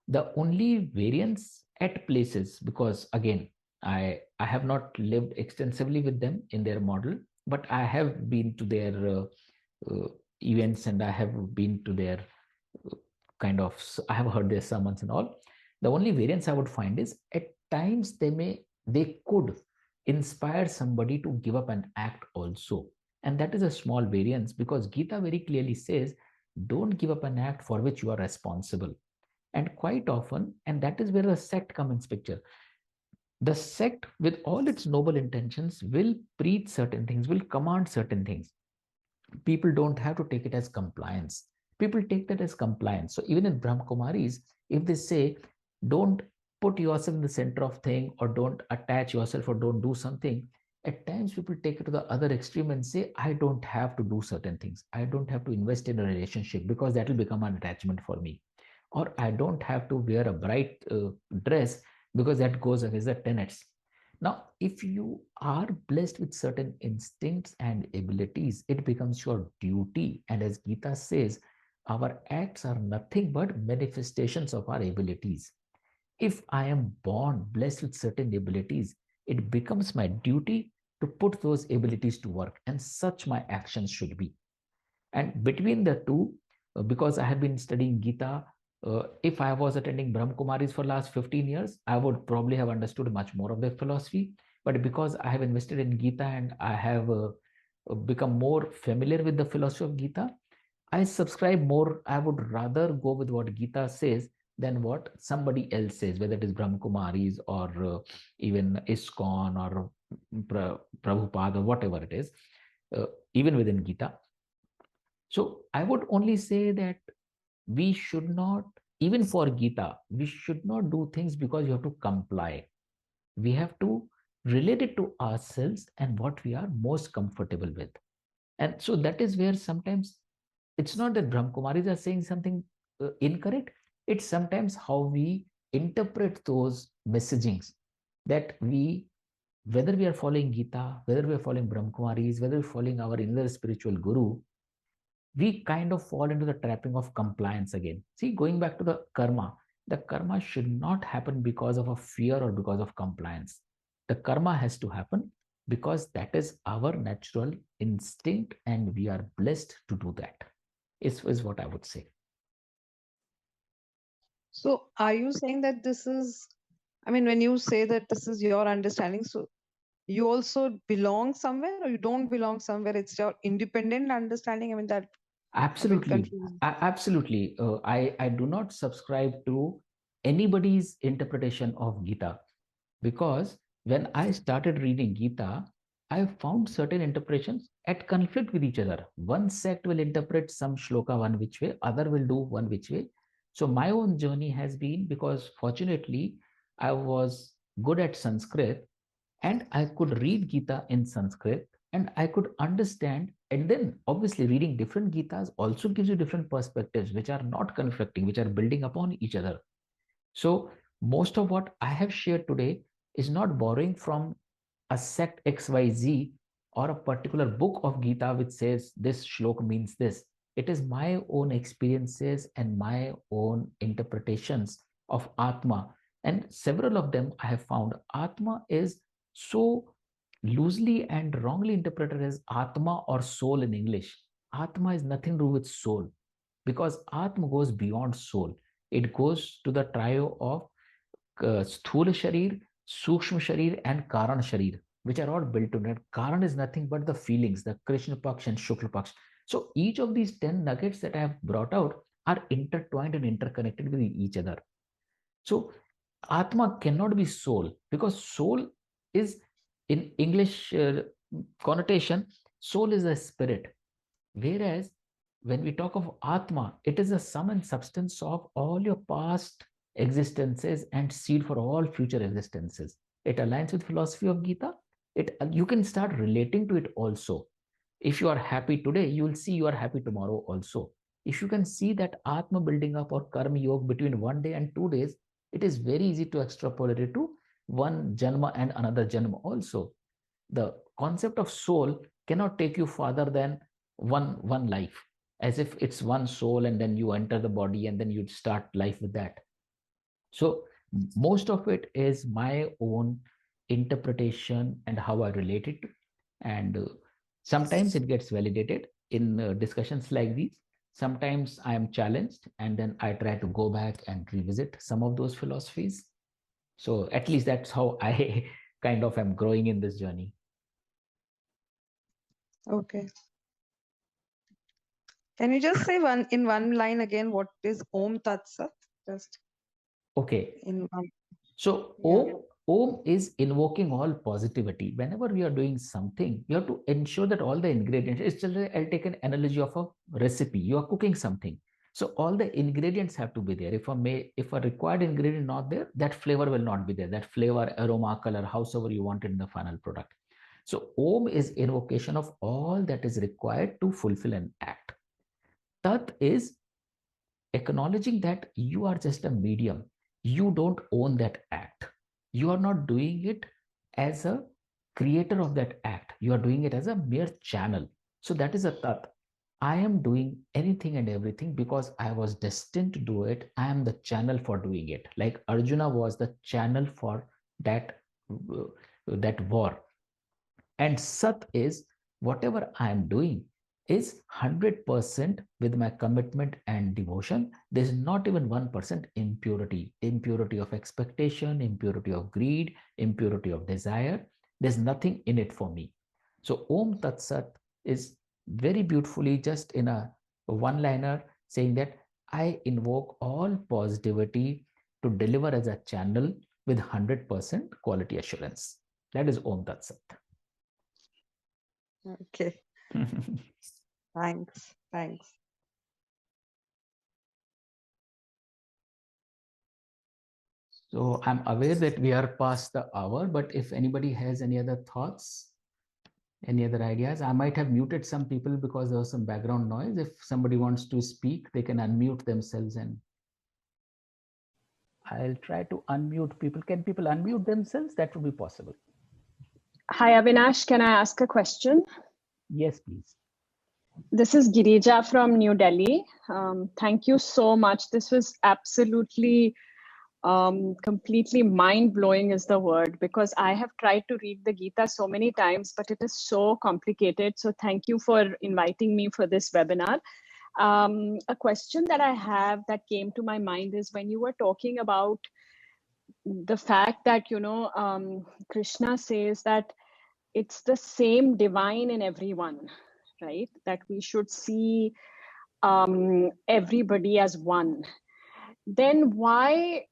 The only variance at places, because again, I have not lived extensively with them in their model, but I have been to their events and I have been to their I have heard their sermons and all. The only variance I would find is at times they could inspire somebody to give up an act also. And that is a small variance, because Gita very clearly says, don't give up an act for which you are responsible. And quite often, and that is where the sect comes in picture. The sect, with all its noble intentions, will preach certain things, will command certain things. People don't have to take it as compliance. People take that as compliance. So even in Brahma Kumaris, if they say, don't put yourself in the center of thing, or don't attach yourself, or don't do something, at times people take it to the other extreme and say, I don't have to do certain things. I don't have to invest in a relationship because that will become an attachment for me. Or I don't have to wear a bright dress because that goes against the tenets. Now, if you are blessed with certain instincts and abilities, it becomes your duty. And as Gita says, our acts are nothing but manifestations of our abilities. If I am born blessed with certain abilities, it becomes my duty to put those abilities to work, and such my actions should be. And between the two, because I have been studying Gita, if I was attending Brahm Kumaris for last 15 years, I would probably have understood much more of their philosophy. But because I have invested in Gita and I have become more familiar with the philosophy of Gita, I subscribe more. I would rather go with what Gita says than what somebody else says, whether it is Brahm Kumaris or even ISKCON or Prabhupada or whatever it is, even within Gita. So I would only say that we should not, even for Gita, we should not do things because you have to comply. We have to relate it to ourselves and what we are most comfortable with. And so that is where sometimes it's not that Brahmakumaris are saying something incorrect. It's sometimes how we interpret those messagings, that whether we are following Gita, whether we are following Brahmakumaris, whether we're following our inner spiritual guru, we kind of fall into the trapping of compliance again. See, going back to the karma should not happen because of a fear or because of compliance. The karma has to happen because that is our natural instinct and we are blessed to do that, is what I would say. So are you saying that this is, I mean, when you say that this is your understanding, so you also belong somewhere or you don't belong somewhere? It's your independent understanding. I mean, that a bit Absolutely. confusing. Absolutely. I do not subscribe to anybody's interpretation of Gita, because when I started reading Gita, I have found certain interpretations at conflict with each other. One sect will interpret some shloka one which way, other will do one which way. So my own journey has been, because fortunately I was good at Sanskrit and I could read Gita in Sanskrit and I could understand. And then obviously reading different Gitas also gives you different perspectives which are not conflicting, which are building upon each other. So most of what I have shared today is not borrowing from a sect XYZ or a particular book of Gita which says this shlok means this. It is my own experiences and my own interpretations of Atma. And several of them I have found Atma is so loosely and wrongly interpreted as Atma or soul in English. Atma is nothing to do with soul, because Atma goes beyond soul. It goes to the trio of Sthula Sharir, Sukshma Sharir, and Karan Sharir, which are all built on it. Karan is nothing but the feelings, the Krishna Paksh and Shukla Paksh. So each of these 10 nuggets that I have brought out are intertwined and interconnected with each other. So Atma cannot be soul, because soul is, in English connotation, soul is a spirit. Whereas when we talk of Atma, it is the sum and substance of all your past existences and seed for all future existences. It aligns with philosophy of Gita. You can start relating to it also. If you are happy today, you will see you are happy tomorrow also. If you can see that Atma building up or Karma Yoga between 1 day and 2 days, it is very easy to extrapolate it to one Janma and another Janma also. The concept of soul cannot take you farther than one life, as if it's one soul and then you enter the body and then you start life with that. So most of it is my own interpretation and how I relate it. And sometimes it gets validated in discussions like these. Sometimes I am challenged and then I try to go back and revisit some of those philosophies. So at least that's how I kind of am growing in this journey. Okay. Can you just say in one line again what is Om-Tat-Sat? Just Okay. in one. So Yeah. Om is invoking all positivity. Whenever we are doing something, you have to ensure that all the ingredients, it's just like, I'll take an analogy of a recipe. You are cooking something. So all the ingredients have to be there. If a required ingredient not there, that flavor will not be there. That flavor, aroma, color, howsoever you want it in the final product. So Om is invocation of all that is required to fulfill an act. Tat is acknowledging that you are just a medium. You don't own that act. You are not doing it as a creator of that act. You are doing it as a mere channel. So that is a tat. I am doing anything and everything because I was destined to do it. I am the channel for doing it. Like Arjuna was the channel for that war. And Sat is whatever I am doing is 100% with my commitment and devotion. There's not even 1% impurity of expectation, impurity of greed, impurity of desire. There's nothing in it for me. So Om Tat Sat is very beautifully just in a one-liner saying that I invoke all positivity to deliver as a channel with 100% quality assurance. That is Om Tat Sat. Okay. Thanks. Thanks. So I'm aware that we are past the hour, but if anybody has any other thoughts, any other ideas, I might have muted some people because there was some background noise. If somebody wants to speak, they can unmute themselves and I'll try to unmute people. Can people unmute themselves? That would be possible. Hi, Avinash. Can I ask a question? Yes, please. This is Girija from New Delhi. Thank you so much. This was absolutely, completely mind-blowing is the word, because I have tried to read the Gita so many times, but it is so complicated. So thank you for inviting me for this webinar. A question that I have that came to my mind is when you were talking about the fact that, Krishna says that it's the same divine in everyone, right? That we should see everybody as one. Then why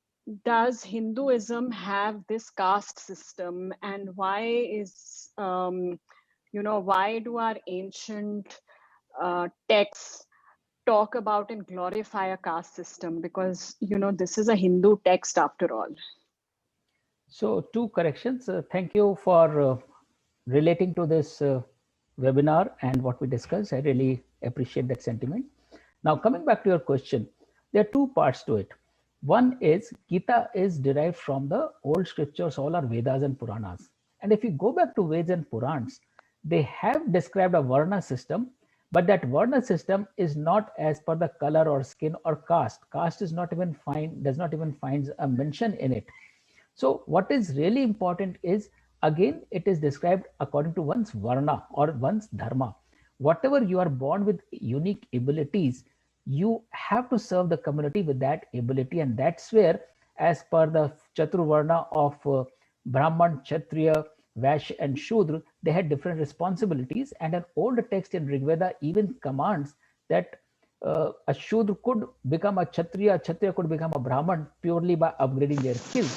does Hinduism have this caste system, and why is why do our ancient texts talk about and glorify a caste system? Because this is a Hindu text after all. So two corrections. Thank you for relating to this webinar and what we discussed. I really appreciate that sentiment. Now, coming back to your question, there are two parts to it. One is Gita is derived from the old scriptures, all our Vedas and Puranas. And if you go back to Vedas and Purans, they have described a Varna system, but that Varna system is not as per the color or skin or caste. Caste is not even does not even find a mention in it. So what is really important is, again, it is described according to one's varna or one's dharma. Whatever you are born with unique abilities, you have to serve the community with that ability. And that's where, as per the Chaturvarna of Brahman, Kshatriya, Vaishya and Shudra, they had different responsibilities. And an old text in Rigveda even commands that a Shudra could become a Kshatriya could become a Brahman purely by upgrading their skills.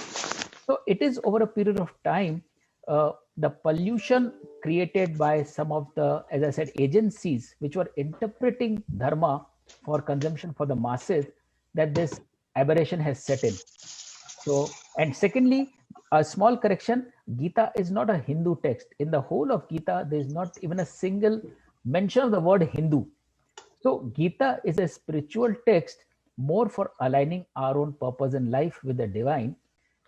So it is over a period of time, the pollution created by some of the, as I said, agencies which were interpreting dharma for consumption for the masses, that this aberration has set in. So, and secondly, a small correction, Gita is not a Hindu text. In the whole of Gita, there is not even a single mention of the word Hindu. So Gita is a spiritual text more for aligning our own purpose in life with the divine.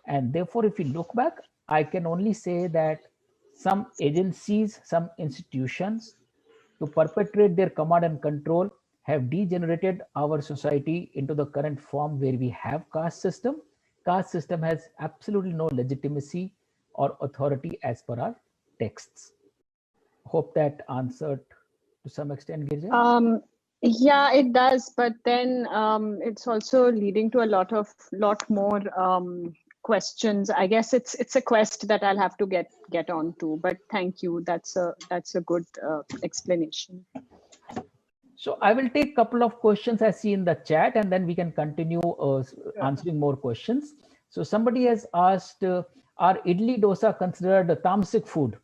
And therefore, if you look back, I can only say that some agencies, some institutions, to perpetrate their command and control, have degenerated our society into the current form where we have caste system. Caste system has absolutely no legitimacy or authority as per our texts. Hope that answered to some extent, Girja. Yeah, it does, but then it's also leading to a lot more questions. I guess it's a quest that I'll have to get onto. But thank you. That's a good explanation. So I will take a couple of questions I see in the chat, and then we can continue answering more questions. So somebody has asked, are idli dosa considered a tamasic food?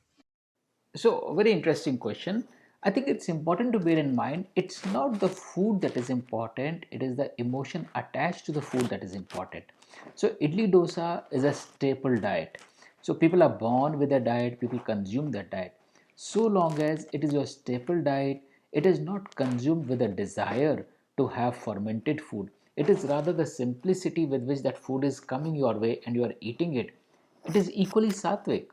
So very interesting question. I think it's important to bear in mind, it's not the food that is important, it is the emotion attached to the food that is important. So idli dosa is a staple diet. So people are born with a diet, people consume that diet. So long as it is your staple diet, it is not consumed with a desire to have fermented food. It is rather the simplicity with which that food is coming your way and you are eating it. It is equally sattvic.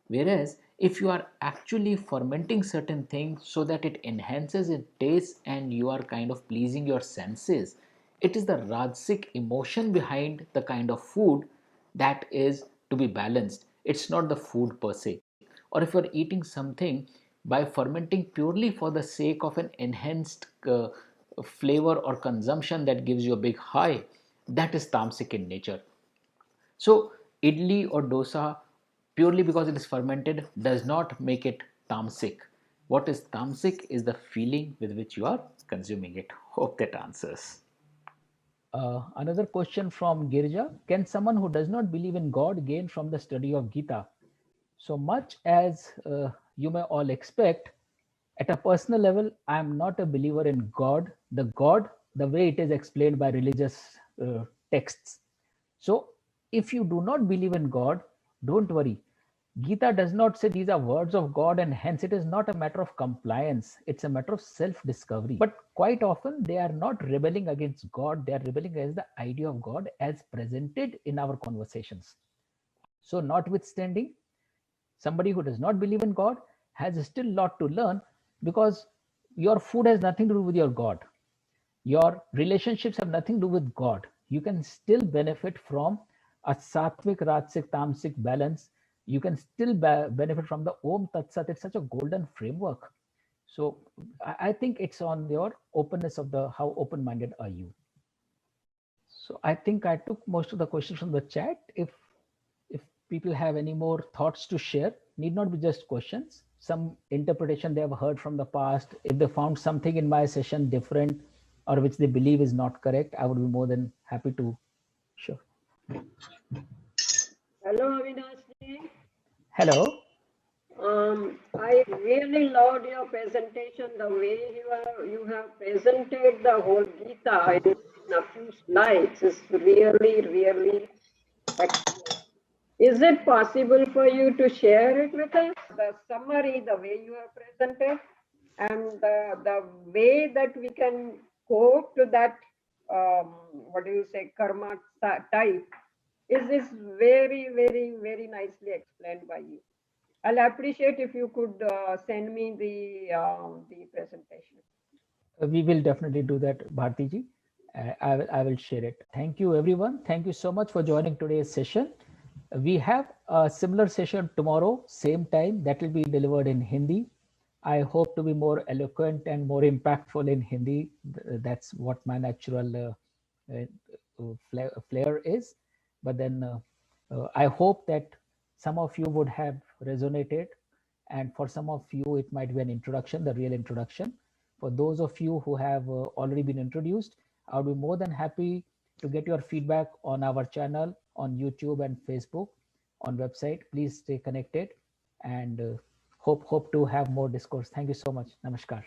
Whereas if you are actually fermenting certain things so that it enhances its taste and you are kind of pleasing your senses, it is the rajasic emotion behind the kind of food that is to be balanced. It's not the food per se. Or if you are eating something by fermenting purely for the sake of an enhanced flavor or consumption that gives you a big high, that is tamasic in nature. So idli or dosa, purely because it is fermented, does not make it tamasic. What is tamasic is the feeling with which you are consuming it. Hope that answers. Another question from Girja. Can someone who does not believe in God gain from the study of Gita? So much as you may all expect, at a personal level, I am not a believer in God, the way it is explained by religious texts. So if you do not believe in God, don't worry. Gita does not say these are words of God, and hence it is not a matter of compliance. It's a matter of self-discovery. But quite often they are not rebelling against God. They are rebelling against the idea of God as presented in our conversations. So notwithstanding, somebody who does not believe in God has still a lot to learn, because your food has nothing to do with your God. Your relationships have nothing to do with God. You can still benefit from a sattvic, rajasic, tamasic balance. You can still benefit from the Om-Tat-Sat. It's such a golden framework. So I think it's on your openness of how open-minded are you. So I think I took most of the questions from the chat. If people have any more thoughts to share, need not be just questions, some interpretation they have heard from the past, if they found something in my session different or which they believe is not correct, I would be more than happy to share. Hello, Avinash. Hello. I really loved your presentation, the way you have presented the whole Gita in a few slides is really, really excellent. Is it possible for you to share it with us? The summary, the way you have presented, and the way that we can cope to that, what do you say, karma type, is very, very, very nicely explained by you. I'll appreciate if you could send me the presentation. We will definitely do that, Bhartiji. I will share it. Thank you, everyone. Thank you so much for joining today's session. We have a similar session tomorrow, same time, that will be delivered in Hindi. I hope to be more eloquent and more impactful in Hindi. That's what my natural flair is. But then I hope that some of you would have resonated, and for some of you it might be an introduction, the real introduction. For those of you who have already been introduced, I would be more than happy to get your feedback on our channel, on YouTube and Facebook, on website. Please stay connected, and hope to have more discourse. Thank you so much. Namaskar.